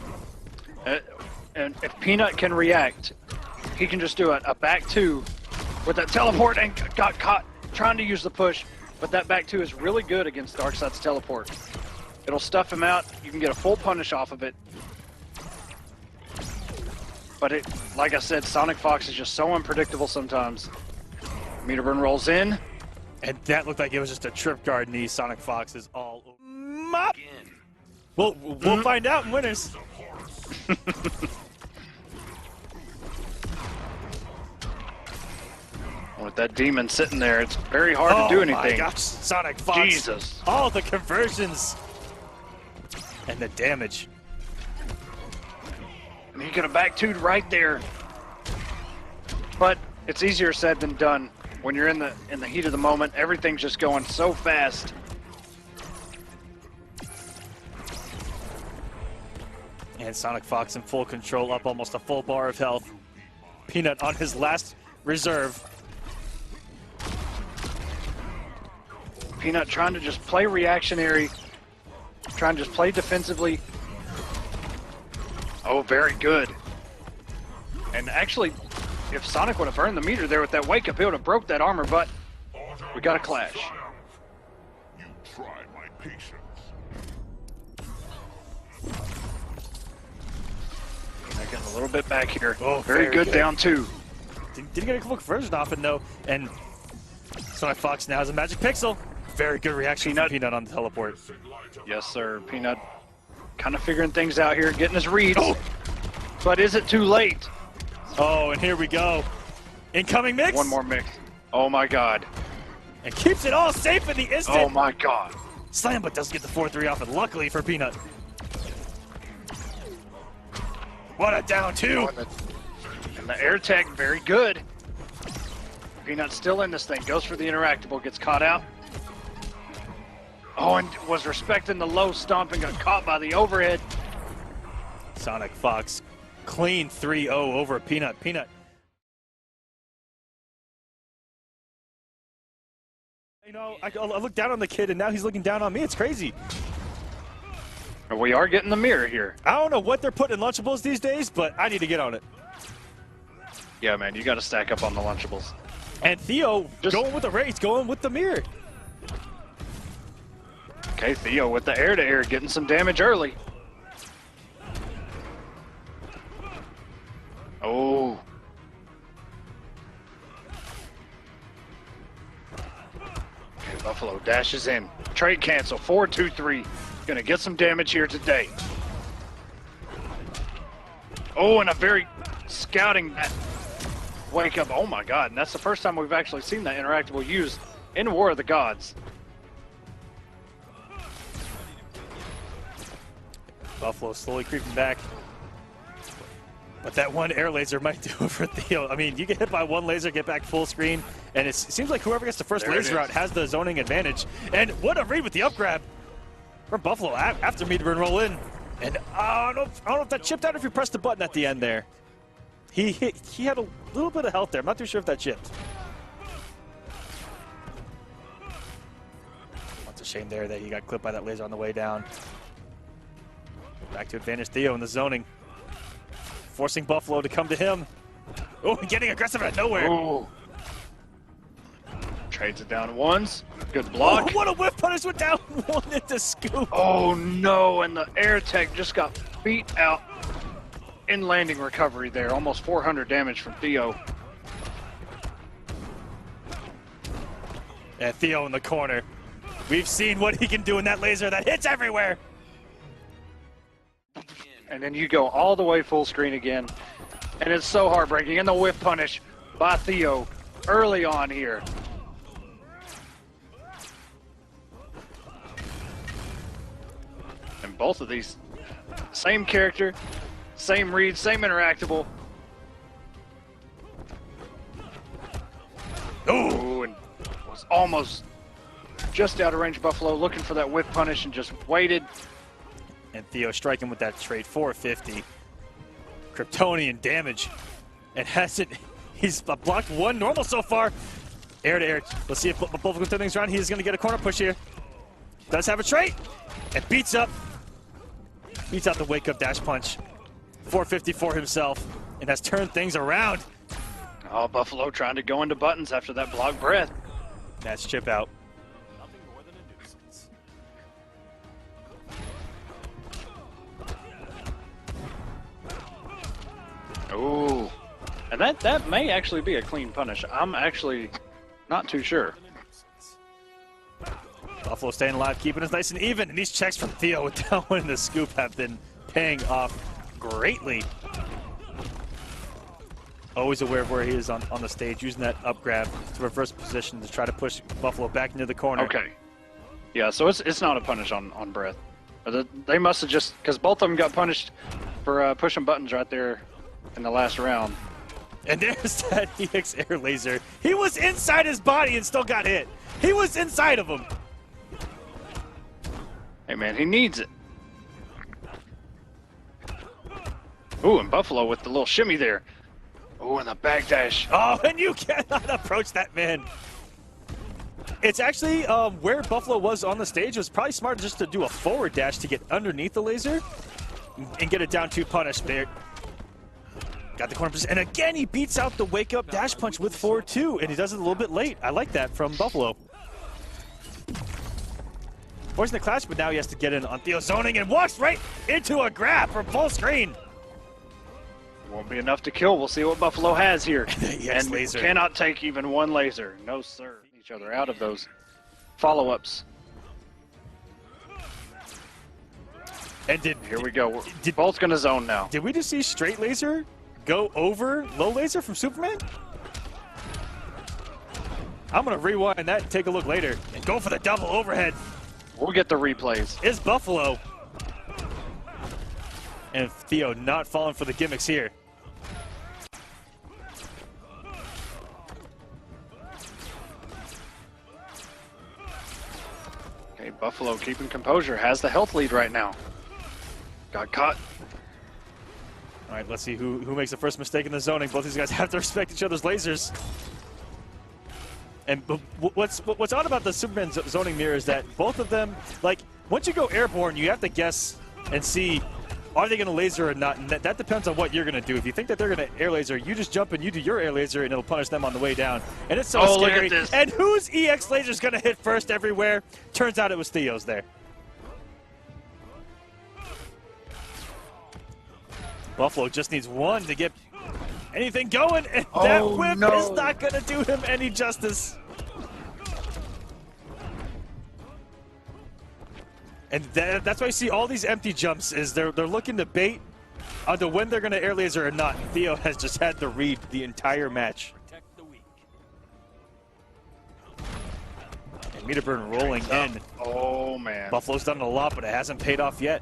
And if Pnut can react, he can just do a back 2 with that teleport and got caught trying to use the push, but that back 2 is really good against Darkseid's teleport. It'll stuff him out, you can get a full punish off of it. But like I said, SonicFox is just so unpredictable sometimes. Meter burn rolls in. And that looked like it was just a trip guard knee. SonicFox is all over. Mop! We'll find out in winners. With that demon sitting there, it's very hard to do anything. Oh my gosh, SonicFox. Jesus. All the conversions. And the damage. And he could have back 2'd right there. But it's easier said than done. When you're in the heat of the moment, everything's just going so fast. And SonicFox in full control, up almost a full bar of health. Pnut on his last reserve. Pnut trying to just play reactionary, trying to just play defensively. Oh, very good. And actually, if Sonic would have burned the meter there with that wake up, it would have broke that armor, but we got a clash. You try my patience. little bit back here. Oh, very good down two. Didn't get a full conversion off it, though. And SonicFox now has a magic pixel. Very good reaction from Pnut on the teleport. Yes, sir. Pnut kind of figuring things out here, getting his reads. Oh! But is it too late? Oh, and here we go. Incoming mix. One more mix. Oh, my God. And keeps it all safe in the instant. Oh, my God. Slam, but doesn't get the 4-3 off it, luckily for Pnut. What a down two. And the air tag, very good. Pnut's still in this thing. Goes for the interactable, gets caught out. Oh, and was respecting the low stomp and got caught by the overhead. SonicFox, clean 3-0 over Pnut. Pnut. You know, I look down on the kid, and now he's looking down on me. It's crazy. We are getting the mirror here. I don't know what they're putting in Lunchables these days, but I need to get on it. Yeah, man, you got to stack up on the Lunchables. And Theo going with the race, going with the mirror. Okay, Theo with the air-to-air, getting some damage early. Oh. Okay, Buffalo dashes in. Trade cancel, 4-2-3. Gonna get some damage here today. Oh, and a very scouting wake up. Oh my God, and that's the first time we've actually seen that interactable used in War of the Gods. Buffalo slowly creeping back. But that one air laser might do it for Theo. I mean, you get hit by one laser, get back full screen, and it seems like whoever gets the first laser out has the zoning advantage. And what a read with the up grab from Buffalo after meter and roll in. And I don't know if that chipped out if you pressed the button at the end there. He had a little bit of health there. I'm not too sure if that chipped. That's a shame there that he got clipped by that laser on the way down. Back to advantage Theo in the zoning. Forcing Buffalo to come to him. Oh, getting aggressive out of nowhere. Ooh. Trades it down once. Good block. Oh, what a whip punish with down one into scoop. Oh no, and the air tech just got beat out in landing recovery there. Almost 400 damage from Theo. And Theo in the corner. We've seen what he can do in that laser that hits everywhere. And then you go all the way full screen again. And it's so heartbreaking. And the whip punish by Theo early on here. And both of these, same character, same read, same interactable. Ooh, and was almost just out of range. Buffalo looking for that whip punish and just waited. And Theo striking with that trade 450. Kryptonian damage. And he's blocked one normal so far. Air to air. Let's see if Buffalo can turn things around. He's going to get a corner push here. Does have a trait. And beats out the wake up dash punch. 450 for himself. And has turned things around. Oh, Buffalo trying to go into buttons after that block breath. That's chip out. Ooh. And that may actually be a clean punish. I'm actually not too sure. Buffalo staying alive, keeping us nice and even. And these checks from Theo with down one in the scoop have been paying off greatly. Always aware of where he is on the stage, using that up grab to reverse position to try to push Buffalo back into the corner. Okay. Yeah, so it's not a punish on breath. They must have just, because both of them got punished for pushing buttons right there in the last round. And there's that EX air laser. He was inside his body and still got hit. He was inside of him. Hey man, he needs it. Ooh, and Buffalo with the little shimmy there. Ooh, and the backdash. Oh, and you cannot approach that man. It's actually where Buffalo was on the stage. It was probably smart just to do a forward dash to get underneath the laser and get a down two punish there. Got the corner position, and again he beats out the wake up dash punch with forward two, and he does it a little bit late. I like that from Buffalo. Forcing the clash, but now he has to get in on Theo zoning and walks right into a grab from full screen. Won't be enough to kill. We'll see what Buffalo has here. Yes, and laser. cannot take even one laser. No, sir. Each other out of those follow-ups. And Here we go. Bolt's going to zone now. Did we just see straight laser go over low laser from Superman? I'm going to rewind that and take a look later. And go for the double overhead. We'll get the replays. It's Buffalo. And Theo not falling for the gimmicks here. Okay, Buffalo keeping composure. Has the health lead right now. Got caught. All right, let's see who makes the first mistake in the zoning. Both these guys have to respect each other's lasers. And what's odd about the Superman zoning mirror is that both of them, like, once you go airborne, you have to guess and see, are they going to laser or not? And that depends on what you're going to do. If you think that they're going to air laser, you just jump and you do your air laser, and it'll punish them on the way down. And it's so scary. Look at this. And whose EX laser is going to hit first everywhere? Turns out it was Theo's there. Buffalo just needs one to get anything going, and that whip is not going to do him any justice. And that's why you see all these empty jumps, is they're looking to bait onto when they're going to air laser or not. Theo has just had to read the entire match. Protect the weak. And meter burn rolling in. Oh, man. Buffalo's done it a lot, but it hasn't paid off yet.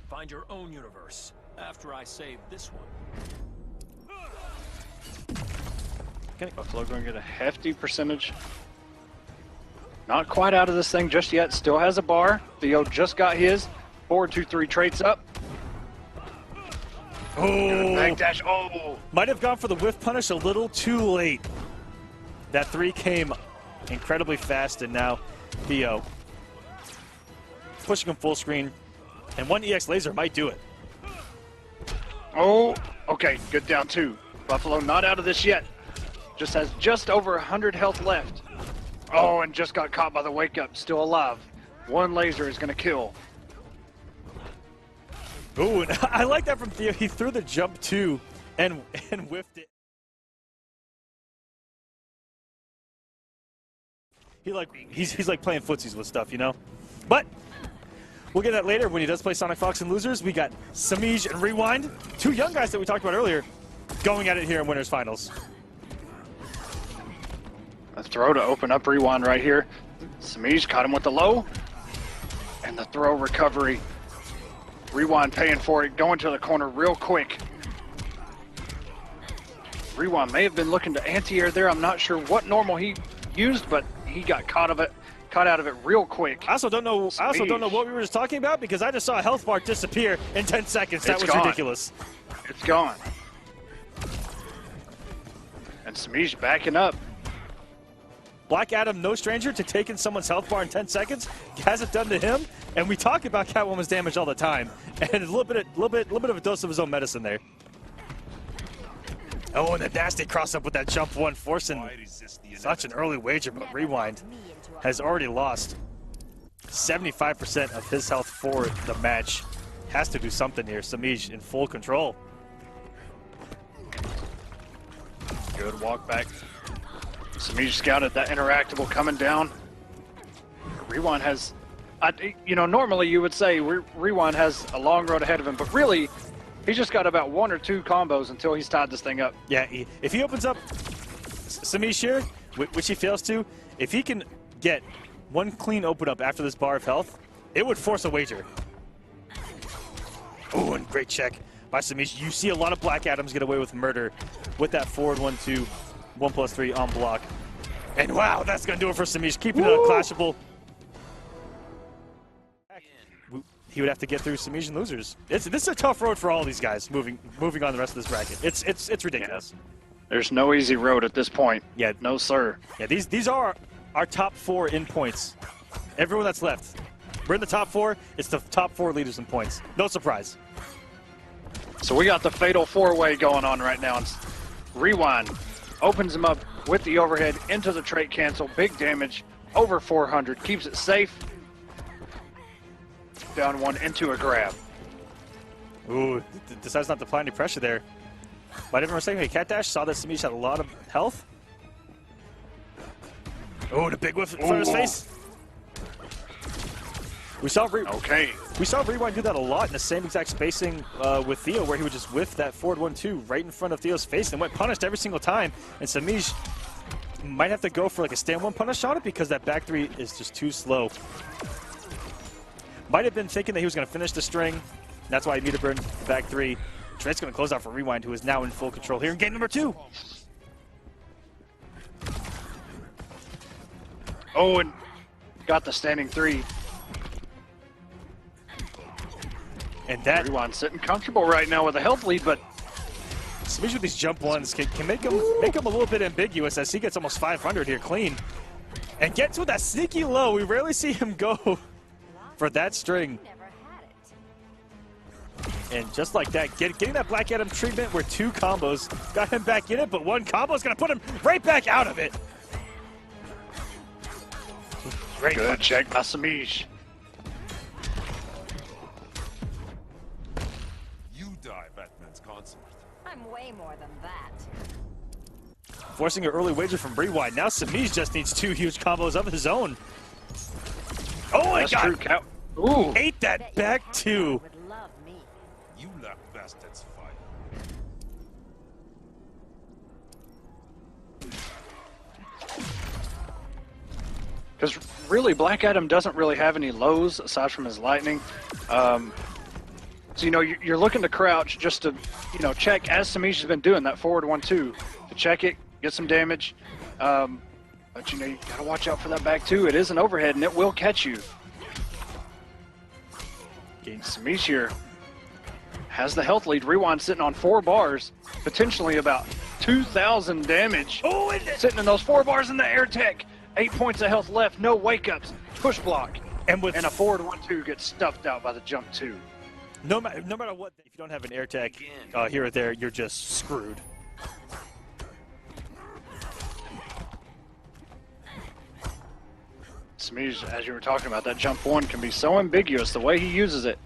Find your own universe after I save this one. Buffalo going to get a hefty percentage. Not quite out of this thing just yet. Still has a bar. Theo just got his. 4-2-3 traits up. Oh, Backdash. Oh. might have gone for the whiff punish a little too late. That 3 came incredibly fast, and now Theo pushing him full screen. And one EX laser might do it. Oh, okay. Good down 2. Buffalo not out of this yet. Just has just over 100 health left. Oh, and just got caught by the wake up. Still alive. One laser is going to kill. Ooh, and I like that from Theo. He threw the jump 2 and whiffed it. He's like playing footsies with stuff, you know? But we'll get that later when he does play SonicFox and Losers. We got Semiij and Rewind, 2 young guys that we talked about earlier, going at it here in Winners Finals. A throw to open up Rewind right here. Semiij caught him with the low. And the throw recovery. Rewind paying for it, going to the corner real quick. Rewind may have been looking to anti-air there. I'm not sure what normal he used, but he got caught out of it real quick. I also don't know what we were just talking about, because I just saw a health bar disappear in 10 seconds. That was gone. ridiculous. It's gone. And Semiij backing up. Black Adam, no stranger to taking someone's health bar in 10 seconds. Has it done to him? And we talk about Catwoman's damage all the time. And a little bit of a dose of his own medicine there. Oh, and the nasty cross up with that jump 1, forcing such an early wager, but Rewind has already lost 75% of his health for the match. Has to do something here. Semiij in full control. Good walk back. Semiij scouted that interactable coming down. Rewind has, normally you would say Rewind has a long road ahead of him, but really, he's just got about 1 or 2 combos until he's tied this thing up. Yeah, if he opens up Semiij here, which he fails to, if he can get 1 clean open up after this bar of health, it would force a wager. Oh, and great check by Semiij. You see a lot of Black Adams get away with murder with that forward 1-2, 1+3 on block. And wow, that's going to do it for Semiij, keeping it unclashable. He would have to get through Semiij and Losers. This is a tough road for all these guys moving on the rest of this bracket. It's ridiculous. Yeah. There's no easy road at this point. Yeah, no sir. Yeah, these are our top 4 in points. Everyone that's left, we're in the top 4. It's the top 4 leaders in points. No surprise. So we got the fatal 4-way going on right now. Rewind opens him up with the overhead into the trait cancel. Big damage, over 400, keeps it safe. Down 1 into a grab. Ooh, decides not to apply any pressure there. Might have been mistaken. Cat Dash saw that Semiij had a lot of health. Oh, the big whiff in front of his face. We saw Rewind do that a lot in the same exact spacing with Theo, where he would just whiff that forward 1-2 right in front of Theo's face and went punished every single time. And Semiij might have to go for like a stand 1 punish on it because that back 3 is just too slow. Might have been thinking that he was going to finish the string. That's why he meter burned the back 3. Trent's going to close out for Rewind, who is now in full control here in game number 2. Oh, and got the standing 3. And that Rewind sitting comfortable right now with a health lead, but Semiij with these jump ones can make him a little bit ambiguous as he gets almost 500 here clean. And gets with that sneaky low. We rarely see him go for that string. Never had it. And just like that, getting that Black Adam treatment where 2 combos got him back in it, but 1 combo is going to put him right back out of it. Great good punch. check by Semiij. You die, Batman's consort. I'm way more than that. Forcing an early wager from Rewind. Now Semiij just needs 2 huge combos of his own. Oh my That's god! true. Ooh. Ate that back 2. Would love me. You lack Bastard's fire. Because really, Black Adam doesn't really have any lows aside from his lightning. So, you know, you're looking to crouch just to, you know, check, as Semiij has been doing, that forward 1-2, to check it, get some damage. But, you know, you got to watch out for that back 2. It is an overhead, and it will catch you. Semiij here has the health lead. Rewind sitting on 4 bars, potentially about 2,000 damage. Oh, and Sitting in those 4 bars in the air tech. 8 points of health left, no wake-ups, push block. And a forward 1-2 gets stuffed out by the jump 2. no matter what, if you don't have an air tech here or there, you're just screwed. Semiij, as you were talking about, that jump 1 can be so ambiguous the way he uses it.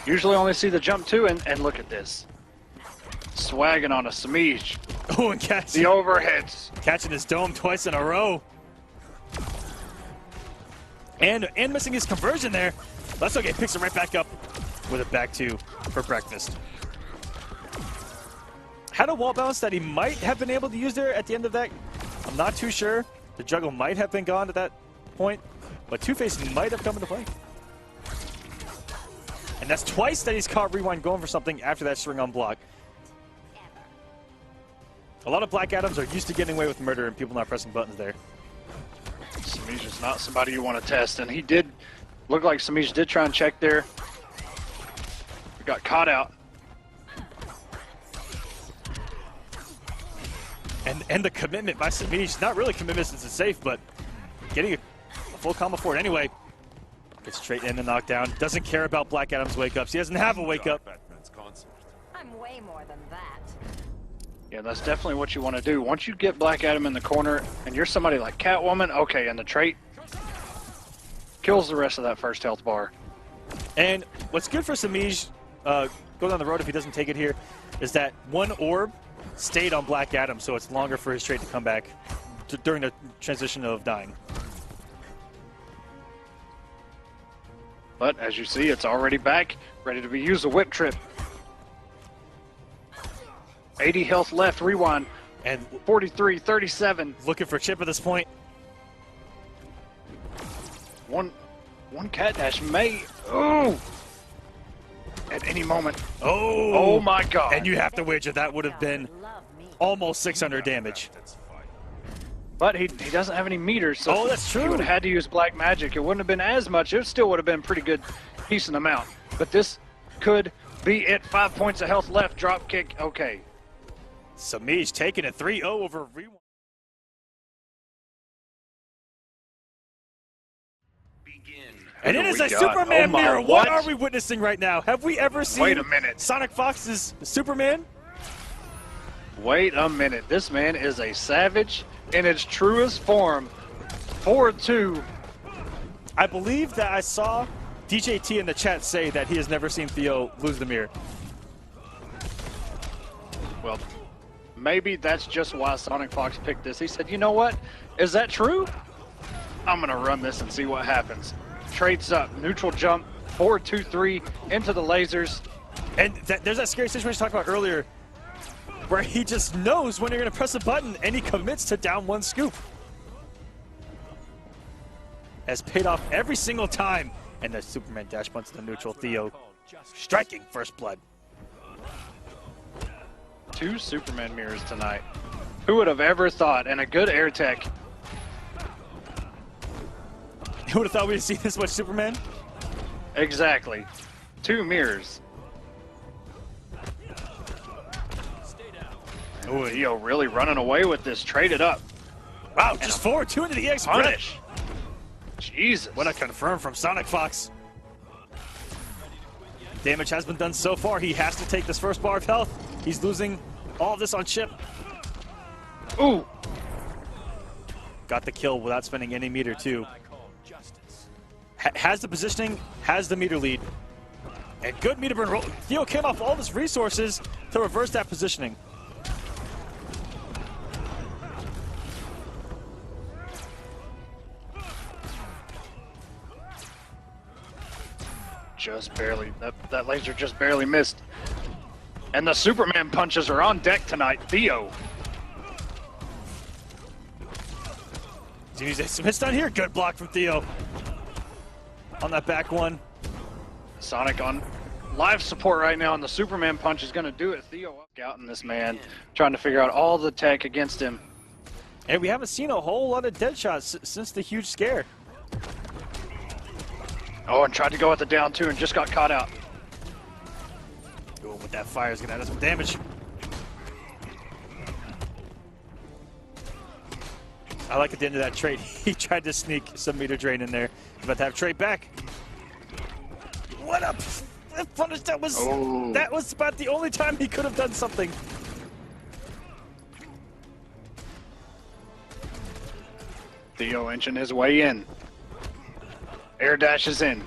Usually only see the jump 2, and look at this. Swagging on a Semiij. Oh, and The catching overheads. his dome twice in a row. And missing his conversion there. Let's okay, picks it right back up with a back 2 for breakfast. Had a wall bounce that he might have been able to use there at the end of that. I'm not too sure. The juggle might have been gone at that point, but two-facing might have come into play. And that's twice that he's caught Rewind going for something after that string on block. A lot of Black Adams are used to getting away with murder and people not pressing buttons there. Semiij is not somebody you want to test, and he did look like Semiij did try and check there. He got caught out. And the commitment by Semiij, not really commitment since it's safe, but getting a full combo for it anyway. Gets straight in the knockdown. Doesn't care about Black Adam's wake-ups. He doesn't have a wake-up. Batman's consort. I'm way more than that. Yeah, that's definitely what you want to do. Once you get Black Adam in the corner, and you're somebody like Catwoman, okay, and the trait kills the rest of that first health bar. And what's good for Semiij, go down the road if he doesn't take it here, is that 1 orb stayed on Black Adam, so it's longer for his trait to come back during the transition of dying. But as you see, it's already back, ready to be used. A whip trip. 80 health left, Rewind. And 43, 37. looking for Chip at this point. One cat dash may. Ooh! At any moment. Oh! Oh my god. And you have to wager that would have been Love me. almost 600 damage. Bastard's fire. But he doesn't have any meters, so Oh, that's true. he would have had to use Black Magic. It wouldn't have been as much. It still would have been pretty good, decent amount. But this could be it. 5 points of health left. Drop kick. Okay. Semiij taking it 3-0 over Rewind. And it Who is do a we got? Superman Oh my, mirror. What what? are we witnessing right now? Have we ever seen Wait a minute. SonicFox's Superman? Wait a minute. This man is a savage in its truest form. 4-2. I believe that I saw DJT in the chat say that he has never seen Theo lose the mirror. Well, maybe that's just why SonicFox picked this. He said, you know what? Is that true? I'm going to run this and see what happens. Trades up, neutral jump, 4-2-3 into the lasers. And there's that scary situation we talked about earlier where he just knows when you're going to press a button and he commits to down one scoop. Has paid off every single time. And the Superman dash bunt to the neutral. Theo striking first blood. 2 Superman mirrors tonight. Who would have ever thought? And a good air tech. Who would have thought we'd see this much Superman? Exactly. 2 mirrors. Ooh, Theo really running away with this. Traded up. Wow, just 4-2 into the EX Punish. Jesus. What a confirm from SonicFox. Damage has been done so far. He has to take this first bar of health. He's losing all of this on chip. Ooh. Got the kill without spending any meter too. Has the positioning, has the meter lead. And good meter burn roll. Theo came off all of his resources to reverse that positioning. Just barely. That laser just barely missed. And the Superman punches are on deck tonight. Theo. He's some hits down here. Good block from Theo. On that back one. Sonic on live support right now, and the Superman punch is going to do it. Theo scouting this man, trying to figure out all the tech against him. And we haven't seen a whole lot of dead shots since the huge scare. Oh, and tried to go at the down two and just got caught out. Ooh, with that fire is going to add some damage. I like at the end of that trade, he tried to sneak some meter drain in there. He's about to have trade back. What a punish! That was about the only time he could have done something. Theo inching his way in. Air dashes in.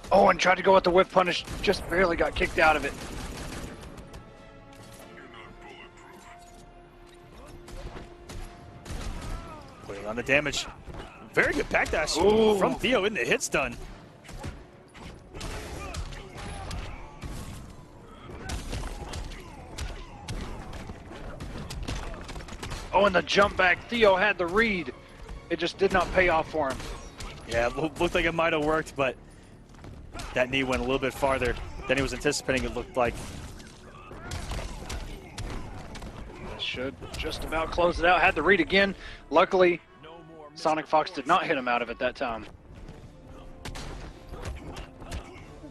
Oh, and tried to go at the whip punish. Just barely got kicked out of it. Putting on the damage. Very good backdash from Theo in the hit stun. Oh, and the jump back. Theo had the read. It just did not pay off for him. Yeah, it looked like it might have worked, but that knee went a little bit farther than he was anticipating, it looked like. Should just about close it out. Had the read again. Luckily, SonicFox did not hit him out of it that time.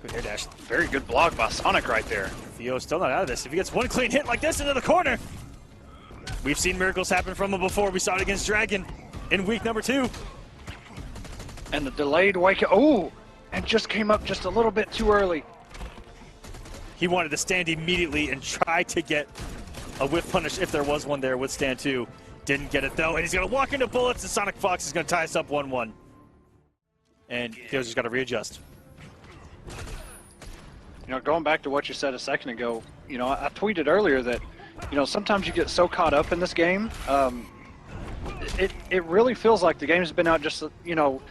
Good air dash. Very good block by Sonic right there. Theo's still not out of this. If he gets one clean hit like this into the corner, we've seen miracles happen from him before. We saw it against Dragon in week number 2. And the delayed wake. Oh, and just came up just a little bit too early. He wanted to stand immediately and try to get a whiff punish if there was one there with stand 2. Didn't get it though, and he's going to walk into bullets, and SonicFox is going to tie us up 1-1. And Theo's just got to readjust. You know, going back to what you said a second ago, you know, I tweeted earlier that, you know, sometimes you get so caught up in this game, it really feels like the game's been out just, you know,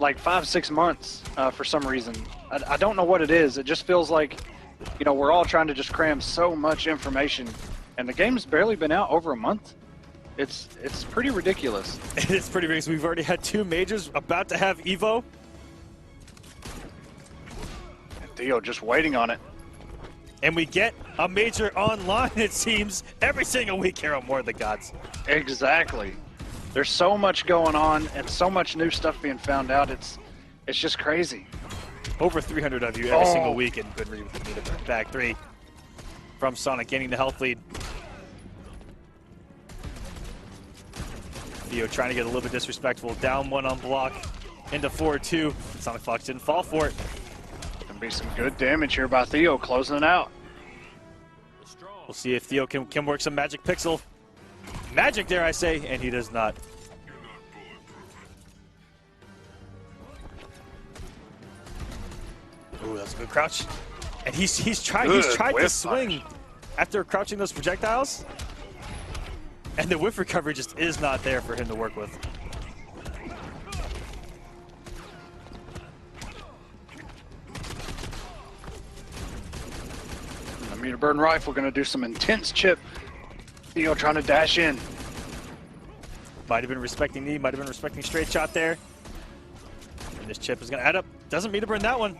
like 5-6 months for some reason. I don't know what it is. It just feels like, you know, we're all trying to just cram so much information, and the game's barely been out over a month. It's pretty ridiculous. It's pretty ridiculous. We've already had 2 majors, about to have Evo. And Theo just waiting on it. And we get a major online, it seems, every single week here on More of the Gods. Exactly. There's so much going on and so much new stuff being found out. It's just crazy. Over 300 of you every single week, and good read with the meter burn. Back 3 from Sonic, gaining the health lead. Theo trying to get a little bit disrespectful. Down 1 on block into 4-2. SonicFox didn't fall for it. Gonna be some good damage here by Theo, closing it out. We'll see if Theo can work some magic pixel. Magic, dare I say, and he does not. That's a good crouch. And he's tried to whiff swing after crouching those projectiles. And the whiff recovery just is not there for him to work with. The meter burn rifle gonna do some intense chip. Theo trying to dash in. Might have been respecting knee, might have been respecting straight shot there. And this chip is gonna add up. Doesn't meter burn that one.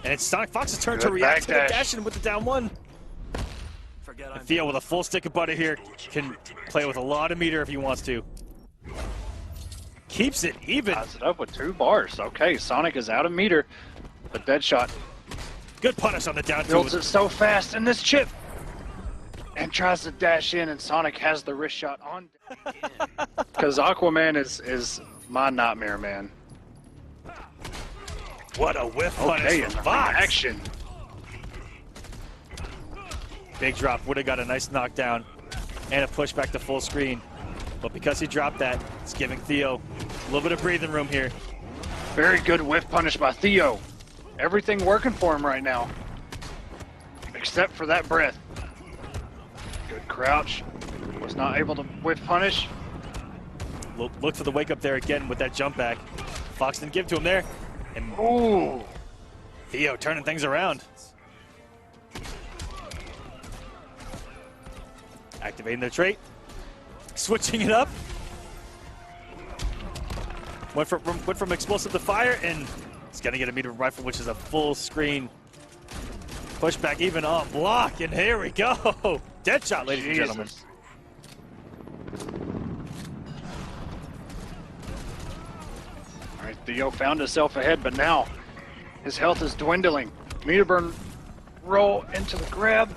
And it's SonicFox's turn to react to the dash in with the down one. And Theo with a full stick of butter here can play with a lot of meter if he wants to. Keeps it even. Ties it up with 2 bars. Okay, Sonic is out of meter. But Deadshot Good punish on the down two. builds it so fast in this chip. And tries to dash in, and Sonic has the wrist shot on. Because Aquaman is my nightmare, man. What a whiff Okay, punish in from the Fox. action. Big drop, would have got a nice knockdown and a push back to full screen. But because he dropped that, it's giving Theo a little bit of breathing room here. Very good whiff punish by Theo. Everything working for him right now. Except for that breath. Good crouch. Was not able to whiff punish. Look for the wake up there again with that jump back. Fox didn't give to him there. And Ooh. Theo turning things around. Activating the trait. Switching it up. Went from explosive to fire, and he's going to get a meter rifle, which is a full screen. Pushback even on block, and here we go. Deadshot, ladies and gentlemen. All right, Theo found himself ahead, but now his health is dwindling. Meter burn roll into the grab.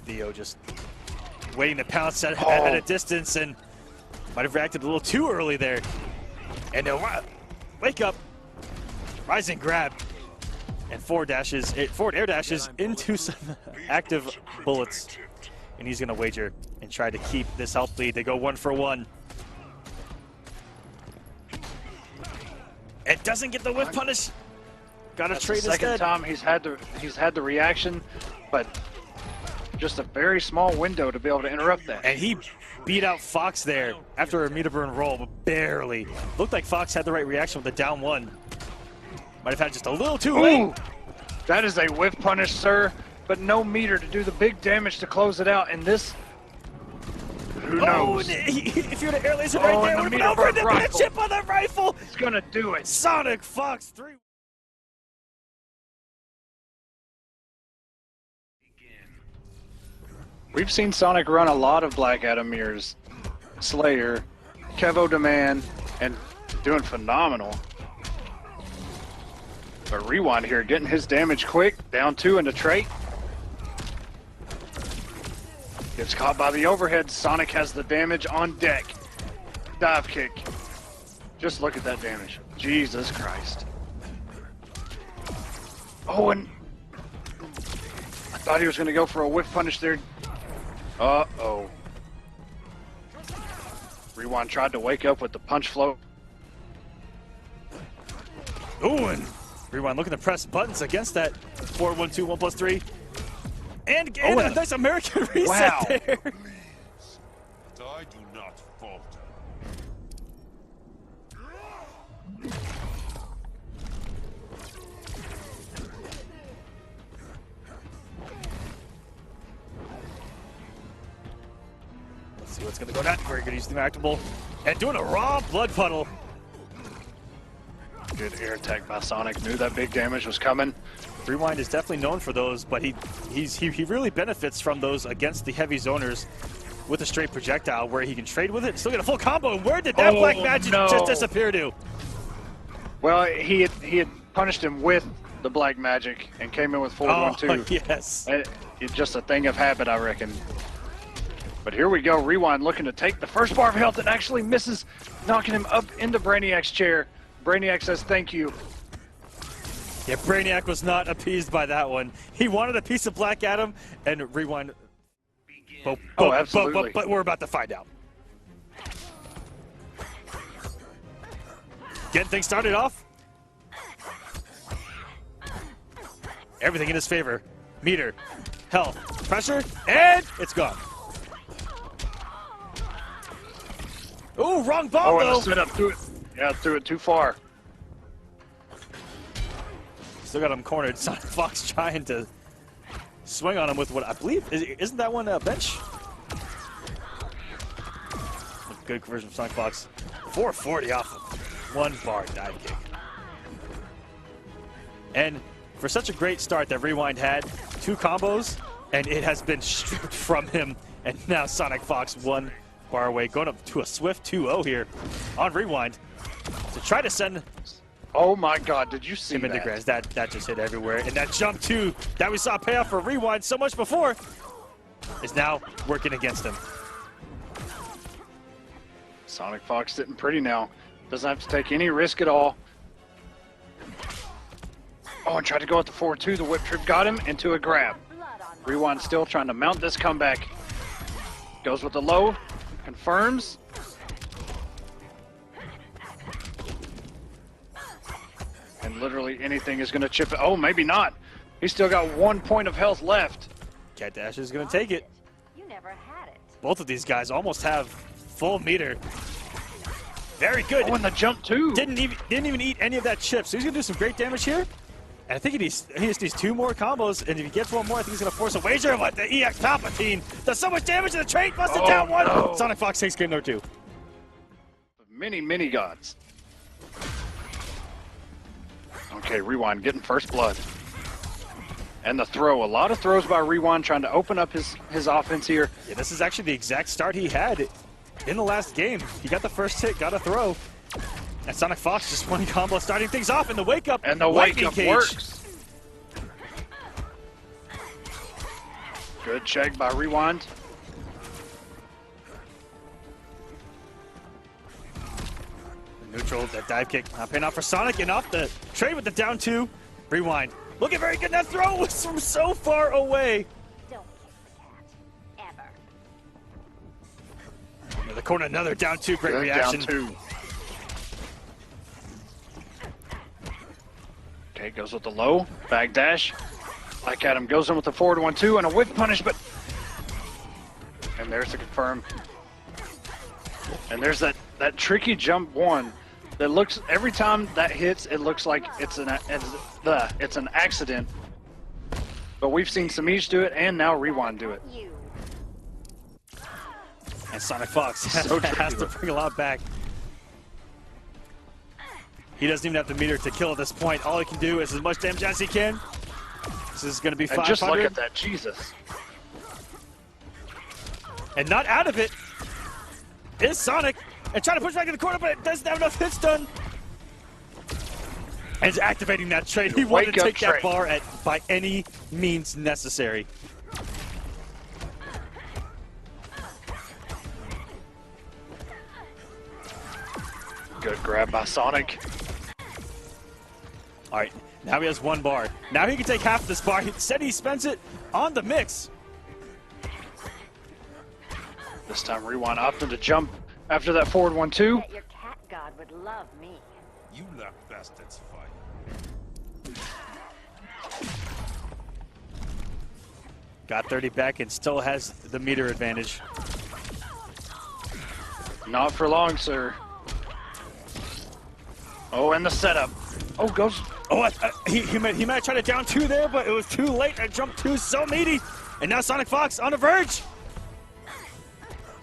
Theo just waiting to pounce at a distance, and might have reacted a little too early there. And wake up, rising grab, and forward air dashes into some active bullets. And he's going to wager and try to keep this health lead. They go 1 for 1. It doesn't get the whiff punish. Got to trade instead. Second time he's had the reaction, but just a very small window to be able to interrupt that. And he beat out Fox there after a meter burn roll, but barely. Looked like Fox had the right reaction with the down one. Might have had just a little too late. That is a whiff punish, sir, but no meter to do the big damage to close it out. And this, who knows? If you had an air laser right there, it would have been over. They put a chip on that rifle. It's gonna do it. SonicFox 3. We've seen Sonic run a lot of Black Adam mirrors, Slayer, Kevo Demand, and doing phenomenal. But Rewind here, getting his damage quick, down 2 into trait. Gets caught by the overhead. Sonic has the damage on deck. Dive kick. Just look at that damage. Jesus Christ. Oh, and I thought he was going to go for a whiff punish there. Uh-oh. Rewind tried to wake up with the punch flow. Ooh, and Rewind looking to press buttons against that 4-1-2, 1+3. And a nice American reset there. But I do not falter. Let's see what's going to go down. Very good use of the actable. And doing a raw blood puddle. Good air attack by Sonic. Knew that big damage was coming. Rewind is definitely known for those, but he really benefits from those against the heavy zoners with a straight projectile where he can trade with it and still get a full combo. And where did that black magic just disappear to? Well, he had punished him with the black magic and came in with 4-1-2. Yes. It's just a thing of habit, I reckon. But here we go. Rewind looking to take the first bar of health and actually misses, knocking him up into Brainiac's chair. Brainiac says thank you. Yeah, Brainiac was not appeased by that one. He wanted a piece of Black Adam, and Rewind. Oh, absolutely. But we're about to find out. getting things started off. Everything in his favor. Meter, health, pressure, and it's gone. Ooh, wrong bomb Oh, and though. the setup threw it. Yeah, threw it too far. Still got him cornered. SonicFox trying to swing on him with what I believe isn't that one a bench? Good conversion from SonicFox. 440 off of 1 bar dive kick. And for such a great start that Rewind had, 2 combos, and it has been stripped from him. And now SonicFox 1 bar away, going up to a swift 2-0 here on Rewind to try to send Oh my God, did you see him into grass. That just hit everywhere. And that jump 2 that we saw pay off for Rewind so much before is now working against him. SonicFox sitting pretty now. Doesn't have to take any risk at all. Oh, and tried to go at the 4-2. The whip trip got him into a grab. Rewind still trying to mount this comeback. Goes with the low, confirms. And literally anything is going to chip it. Oh, maybe not. He's still got 1 point of health left. Cat Dash is going to take it. You never had it. Both of these guys almost have full meter. Very good. Oh, and the jump too. Didn't even eat any of that chip. So he's going to do some great damage here. And I think he just needs 2 more combos. And if he gets 1 more, I think he's going to force a wager. But the EX Palpatine does so much damage to the trait. Busted down 1. No. SonicFox takes game number 2. Many gods. Okay, Rewind getting first blood. And the throw. A lot of throws by Rewind trying to open up his offense here. Yeah, this is actually the exact start he had in the last game. He got the first hit, got a throw. And SonicFox just 1 combo starting things off in the wake up. And the wake up works. Good check by Rewind. Neutral, that dive kick not paying off for Sonic, and off the trade with the down 2. Rewind. Looking very good. That throw was from so far away. Don't kick the cat. Ever. In the corner, another down 2. Great Good reaction. down 2. Okay, goes with the low. Back dash. Like Adam goes in with the forward 1-2 and a whip punish, but... And there's the confirm. And there's that tricky jump 1 that looks, every time that hits, it looks like it's an accident. But we've seen Semiij do it, and now Rewind do it. You. And SonicFox So has tricky. to bring a lot back. He doesn't even have the meter to kill at this point. All he can do is as much damage as he can. This is going to be And 500. just look at that, Jesus. And not out of it is Sonic. And trying to push back in the corner, but it doesn't have enough hits done. And he's activating that trade. He wanted to Wake up take that trade. bar by any means necessary. Good grab by Sonic. All right, now he has 1 bar. Now he can take half of this bar. He said he spends it on the mix. This time Rewind opted to jump after that forward 1-2. Bet your cat god would love me. You let bastards fight. Got 30 back and still has the meter advantage. Not for long, sir. Oh, and the setup. Oh, goes. Oh, he might try to down 2 there, but it was too late. That jump 2 is so meaty. And now SonicFox on the verge.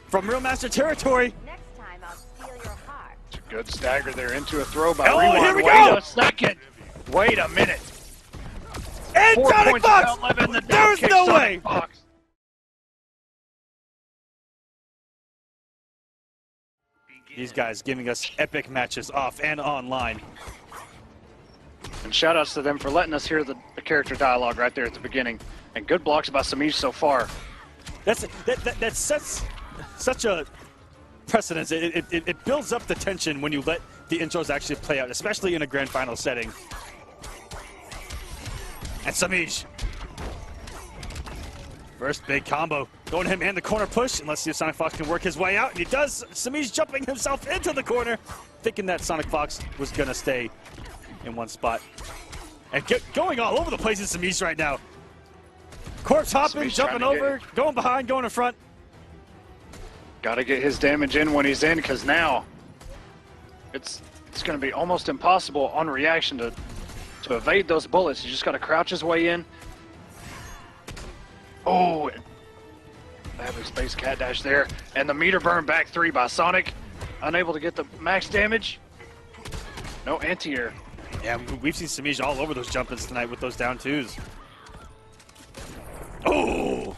From Real Master territory. Next time I'll steal your heart. Good stagger there into a throw by Oh, Rewind. here we Wait go. a second. Wait a minute. And 4 points of SonicFox! left in the down There's kick, no way! SonicFox. These guys giving us epic matches off and online. And shout outs to them for letting us hear the character dialogue right there at the beginning. And good blocks by Semiij so far. That sets such a precedence. It builds up the tension when you let the intros actually play out, especially in a grand final setting. And Semiij First big combo. Going to him and the corner push. And let's see if SonicFox can work his way out. And he does. Semiij's jumping himself into the corner, thinking that SonicFox was going to stay in one spot. And going all over the place in Semiij right now. Corpse hopping, Semiij jumping over, going behind, going in front. Got to get his damage in when he's in, because now it's going to be almost impossible on reaction to evade those bullets. He just got to crouch his way in. Oh, having space cat dash there, and the meter burn back 3 by Sonic, unable to get the max damage. No anti-air. Yeah, we've seen Semiij all over those jump-ins tonight with those down 2s. Oh,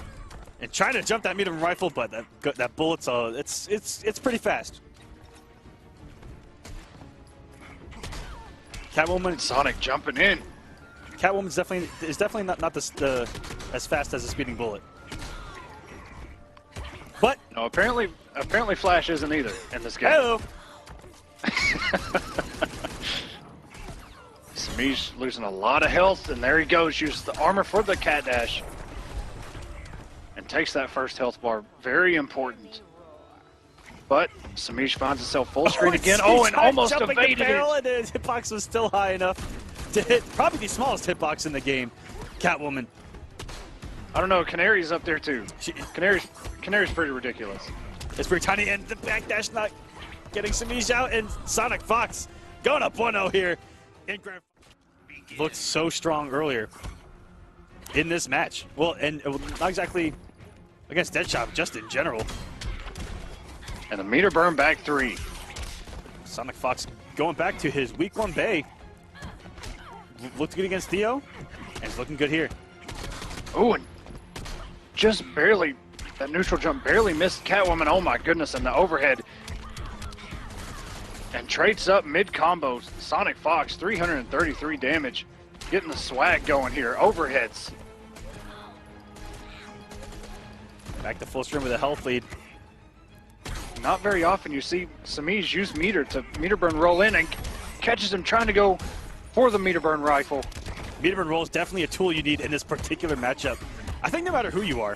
and trying to jump that medium rifle, but that bullet's it's pretty fast. Catwoman, Sonic jumping in. Catwoman's definitely not the as fast as a speeding bullet. But No, apparently Flash isn't either in this game. hello. Semiij's losing a lot of health, and there he goes. Uses the armor for the cat dash. And takes that first health bar. Very important. But Semiij finds himself full screen again. Oh, and almost evaded it. And his hitbox was still high enough to hit probably the smallest hitbox in the game, Catwoman. I don't know, Canary's up there too. Canary's pretty ridiculous. It's pretty tiny, and the backdash not getting Semiij out, and SonicFox going up 1-0 here. In grand looked so strong earlier in this match. Well, and not exactly against Deadshot, just in general. And the meter burn back 3. SonicFox going back to his week 1 bay. Looked good against Theo, and it's looking good here. Oh, and just barely, that neutral jump barely missed Catwoman. Oh my goodness, and the overhead. And trades up mid-combo. SonicFox, 333 damage. Getting the swag going here. Overheads. Back to full stream with a health lead. Not very often you see Semiij use meter to meter burn roll in and catches him trying to go for the meter burn rifle. Meter burn roll is definitely a tool you need in this particular matchup. I think no matter who you are.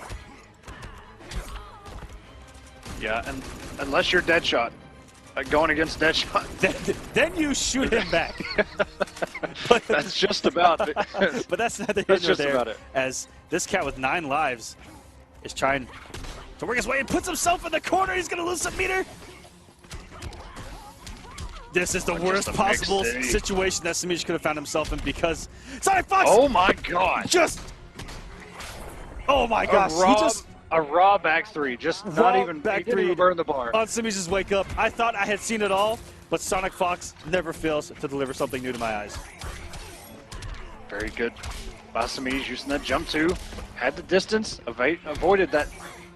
Yeah, and unless you're Deadshot, going against Deadshot. Then you shoot him back. That's just about it. But that's neither here That's nor just there, about it. as this cat with 9 lives is trying to work his way and puts himself in the corner. He's going to lose some meter. This is the worst possible situation that Semiij could have found himself in, because SonicFox. Oh my god! Oh my gosh! A raw back 3, just not even back he didn't even burn the bar. On Semiij's wake up. I thought I had seen it all, but SonicFox never fails to deliver something new to my eyes. Very good by Semiij using that jump 2. Had the distance, avoided that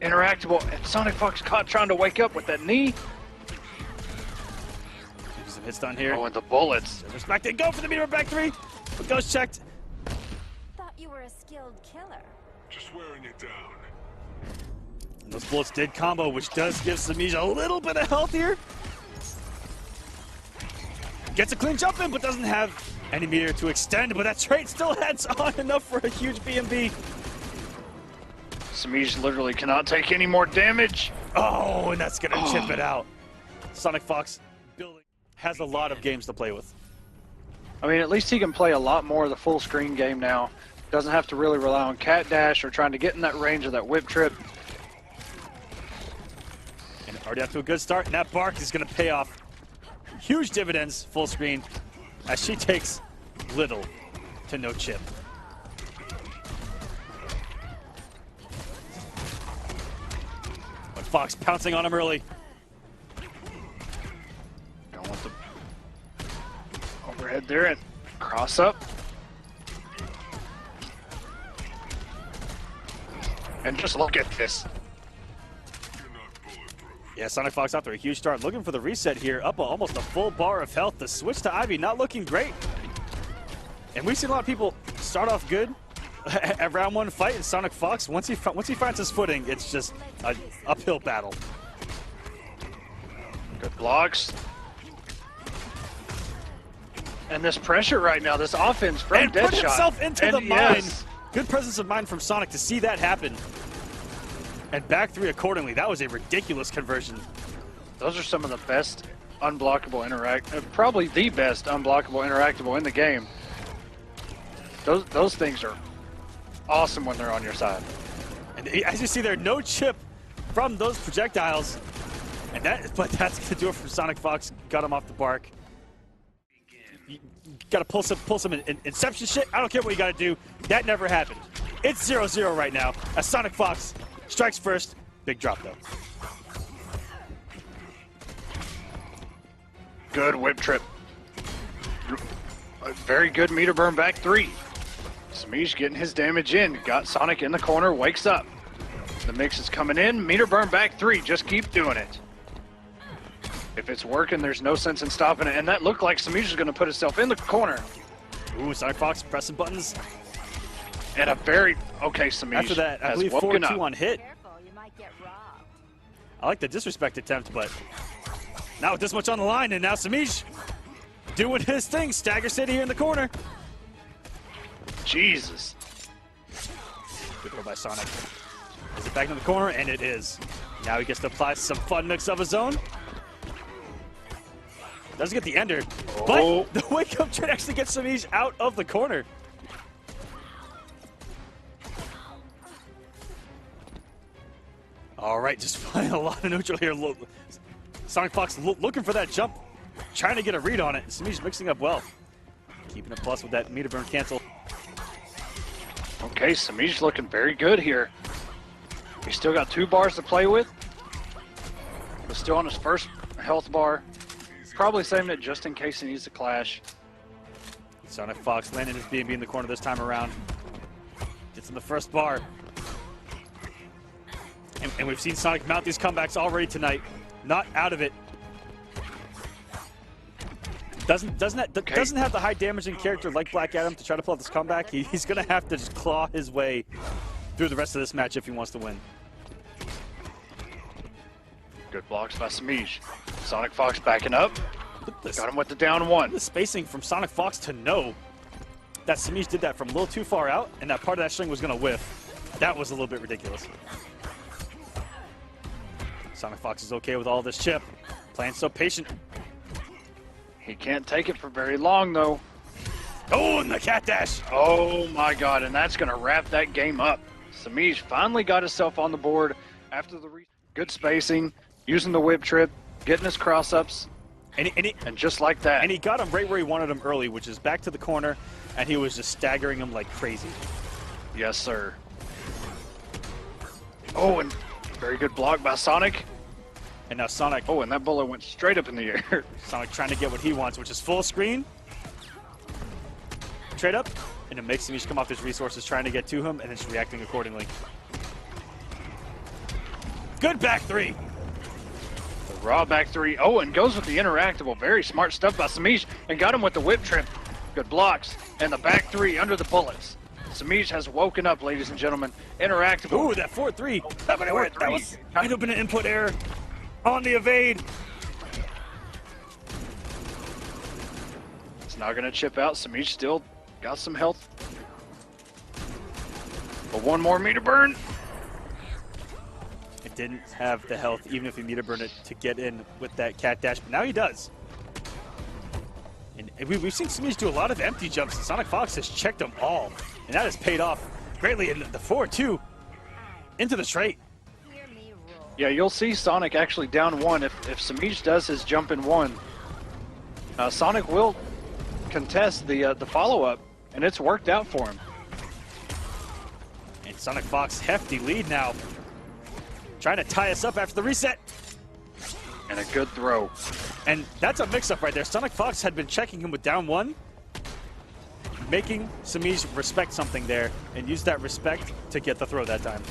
interactable, and SonicFox caught trying to wake up with that knee. Some hits done here. Oh, and the bullets. Respect it. Go for the meter back 3. But Ghost checked. Thought you were a skilled killer. Just wearing it down. And those bullets did combo, which does give Semiij a little bit of health here. Gets a clean jump in, but doesn't have any meter to extend. But that trait still adds on enough for a huge BMB. Semiij literally cannot take any more damage. Oh, and that's gonna chip it out. SonicFox building has a lot of games to play with. I mean, at least he can play a lot more of the full screen game now. Doesn't have to really rely on cat dash or trying to get in that range of that whip trip. And already off to a good start, and that bark is gonna pay off huge dividends full screen as she takes little to no chip. But Fox pouncing on him early. Don't want the overhead there and cross up. And just look at this. Yeah, SonicFox after a huge start, looking for the reset here, up almost a full bar of health. The switch to Ivy not looking great. And we've seen a lot of people start off good at round 1 fight, and SonicFox, once he finds his footing, it's just an uphill battle. Good blocks. And this pressure right now, this offense from And Deadshot. put himself into And the mine. yes. Good presence of mind from Sonic to see that happen. And back 3 accordingly. That was a ridiculous conversion. Those are some of the best unblockable probably the best unblockable interactable in the game. Those things are awesome when they're on your side. And as you see there, no chip from those projectiles. And but that's gonna do it for SonicFox. Got him off the bark. You gotta pull some Inception shit. I don't care what you gotta do. That never happened. It's 0-0 right now as SonicFox strikes first. Big drop though. Good whip trip. A very good meter burn back 3. Semiij getting his damage in. Got Sonic in the corner, wakes up. The mix is coming in. Meter burn back 3. Just keep doing it. If it's working, there's no sense in stopping it. And that looked like Semiij is going to put himself in the corner. Ooh, SonicFox pressing buttons. And a very okay Semiij. After that, I believe 4-2 on hit. Careful, you might get robbed. I like the disrespect attempt, but not with this much on the line. And now Semiij doing his thing. Stagger City here in the corner. Jesus. Good throw by Sonic. Is it back in the corner? And it is. Now he gets to apply some fun mix of his own. Doesn't get the ender, but the wake up trade actually gets Semiij out of the corner. All right, just playing a lot of neutral here. SonicFox looking for that jump, trying to get a read on it. Semiij mixing up well. Keeping it plus with that meter burn cancel. Okay, Semiij looking very good here. He's still got 2 bars to play with. But still on his first health bar. Probably saving it just in case he needs to clash. SonicFox landing his B&B in the corner this time around. Gets in the first bar. And we've seen Sonic mount these comebacks already tonight. Not out of it. Doesn't have the high damaging character like Black Adam to try to pull off this comeback. He's gonna have to just claw his way through the rest of this match if he wants to win. Good blocks by Semiij. SonicFox backing up. Got him with the down 1. The spacing from SonicFox to know that Semiij did that from a little too far out, and that part of that string was gonna whiff. That was a little bit ridiculous. SonicFox is okay with all this chip. Playing so patient. He can't take it for very long though. Oh, and the cat dash. Oh my god, and that's gonna wrap that game up. Semiij finally got himself on the board after the good spacing, using the whip trip, getting his cross-ups, and just like that. And he got him right where he wanted him early, which is back to the corner, and he was just staggering him like crazy. Yes, sir. Oh, and very good block by Sonic. And now Sonic. Oh, and that bullet went straight up in the air. Sonic trying to get what he wants, which is full screen. Trade up, and it makes Semiij come off his resources, trying to get to him, and then just reacting accordingly. Good back 3. The raw back 3. Oh, and goes with the interactable. Very smart stuff by Semiij, and got him with the whip trip. Good blocks, and the back 3 under the bullets. Semiij has woken up, ladies and gentlemen. Interactable. Ooh, that 4-3. That might have been an input error on the evade. It's not going to chip out. Semiij still got some health. But one more meter burn. It didn't have the health, even if he meter burned it, to get in with that cat dash, but now he does. And we've seen Semiij do a lot of empty jumps, and SonicFox has checked them all. And that has paid off greatly in the 4-2 into the straight. Yeah, you'll see Sonic actually down 1. If Semiij does his jump in 1, Sonic will contest the follow-up, and it's worked out for him. And SonicFox hefty lead now. Trying to tie us up after the reset. And a good throw. And that's a mix-up right there. SonicFox had been checking him with down 1, making Semiij respect something there, and use that respect to get the throw that time.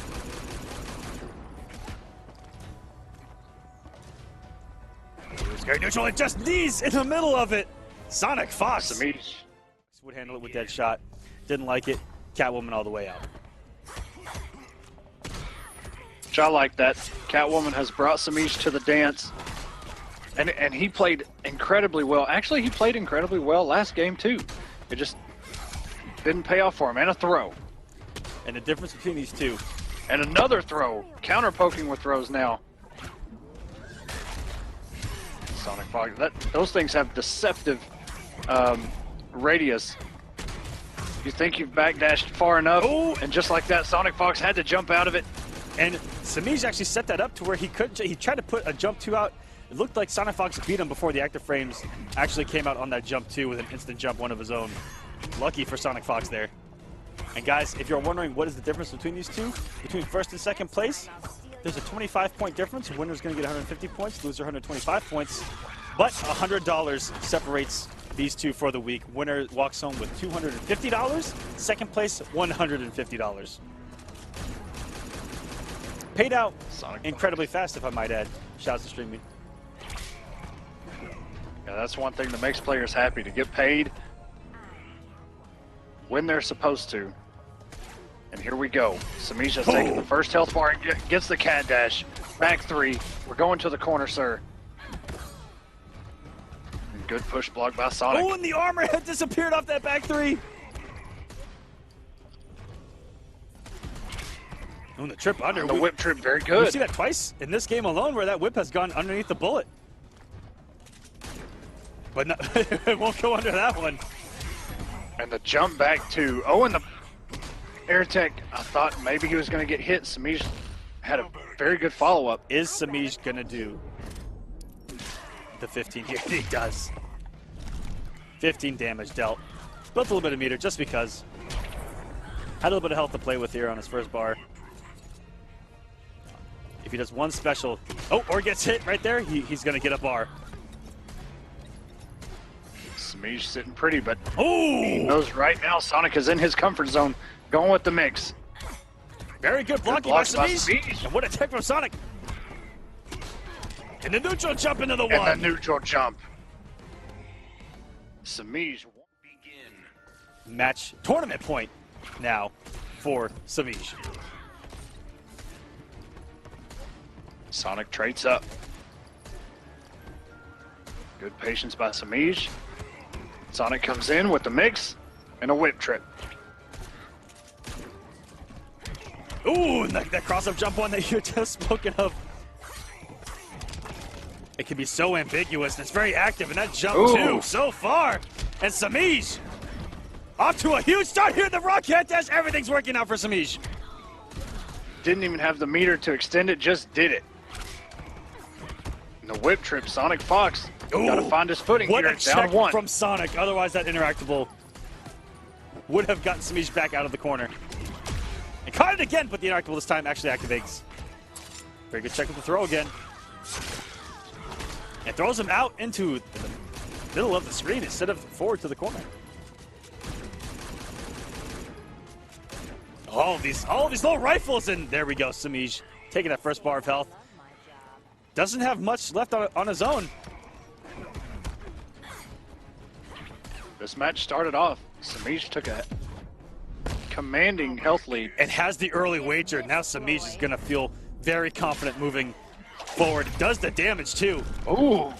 Very neutral, and just knees in the middle of it. SonicFox. Semiij Would handle it with Deadshot. Didn't like it. Catwoman all the way out. Which I like that. Catwoman has brought Semiij to the dance. And he played incredibly well. Actually, he played incredibly well last game, too. It just didn't pay off for him. And a throw. And the difference between these two, And another throw. Counter poking with throws now. SonicFox. Those things have deceptive radius. You think you've backdashed far enough, and just like that, SonicFox had to jump out of it. And Semiij actually set that up to where he tried to put a jump 2 out. It looked like SonicFox beat him before the active frames actually came out on that jump 2 with an instant jump 1 of his own. Lucky for SonicFox there. And guys, if you're wondering what is the difference between these two, between first and second place, there's a 25-point difference. Winner's going to get 150 points, loser 125 points. But $100 separates these two for the week. Winner walks home with $250. Second place, $150. Paid out incredibly fast, if I might add. Shouts to StreamMe. Yeah, that's one thing that makes players happy, to get paid when they're supposed to. And here we go. Semiij has taken the first health bar and gets the cat dash. Back 3. We're going to the corner, sir. And good push block by Sonic. Oh, and the armor had disappeared off that back 3. Oh, and the trip under. And the whip trip, very good. We see that twice in this game alone, where that whip has gone underneath the bullet. But no, it won't go under that one. And the jump back to, oh, and the air tech. I thought maybe he was going to get hit. Semiij had a very good follow-up. Is Semiij going to do the 15 here? He does. 15 damage dealt. Built a little bit of meter just because. Had a little bit of health to play with here on his first bar. If he does one special, or gets hit right there, he's going to get a bar. Semiij sitting pretty, but Oh! he knows right now Sonic is in his comfort zone, going with the mix. Very good blocking by Semiij. And what a tech from Sonic. And the neutral jump into the one. And the neutral jump. Semiij won't begin. Match tournament point now for Semiij. Sonic trades up. Good patience by Semiij. Sonic comes in with the mix and a whip trip. Ooh, and that cross-up jump one that you just spoken of. It can be so ambiguous, and it's very active, and that jump too, so far. And Semiij off to a huge start here in the Rocket Dash. Everything's working out for Semiij. Didn't even have the meter to extend it, just did it. And the whip trip, SonicFox got to find his footing what here, a check down 1. from Sonic. Otherwise, that interactable would have gotten Semiij back out of the corner. And caught it again, but the interactable this time actually activates. Very good check with the throw again. And throws him out into the middle of the screen instead of forward to the corner. All of these little rifles, and there we go. Semiij taking that first bar of health. Doesn't have much left on his own. This match started off. Semiij took a commanding health lead. And has the early wager. Now Semiij is going to feel very confident moving forward. Does the damage too. Ooh.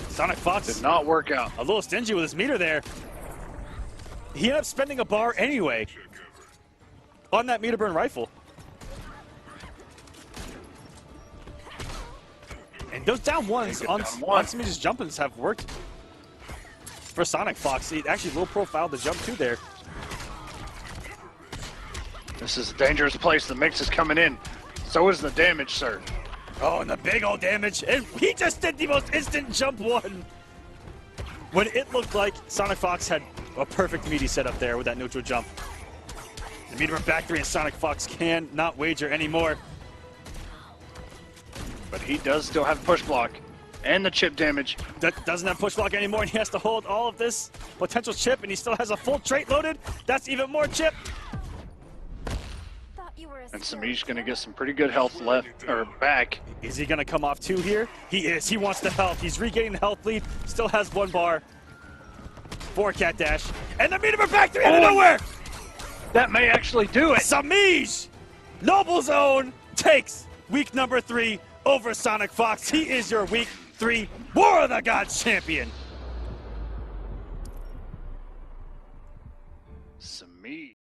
SonicFox Did not work out. a little stingy with his meter there. He ended up spending a bar anyway on that meter burn rifle. And those down ones on Semiij's jump-ins have worked for SonicFox. He actually low profiled the jump too there. This is a dangerous place. The mix is coming in. So is the damage, sir. Oh, and the big old damage. And he just did the most instant jump one. When it looked like SonicFox had a perfect meaty setup there with that neutral jump. The meter back 3 and SonicFox can not wager anymore. But he does still have push block and the chip damage. Doesn't have push block anymore, and he has to hold all of this potential chip, and he still has a full trait loaded. That's even more chip. And Semiij's going to get some pretty good health left, or back. Is he going to come off 2 here? He is. He wants the health. He's regaining the health lead. Still has 1 bar. 4 cat dash. And the meter back 3 out of nowhere. That may actually do it. Semiij, Noble Zone takes week number 3 over SonicFox. He is your week 3 War of the Gods champion. Semiij.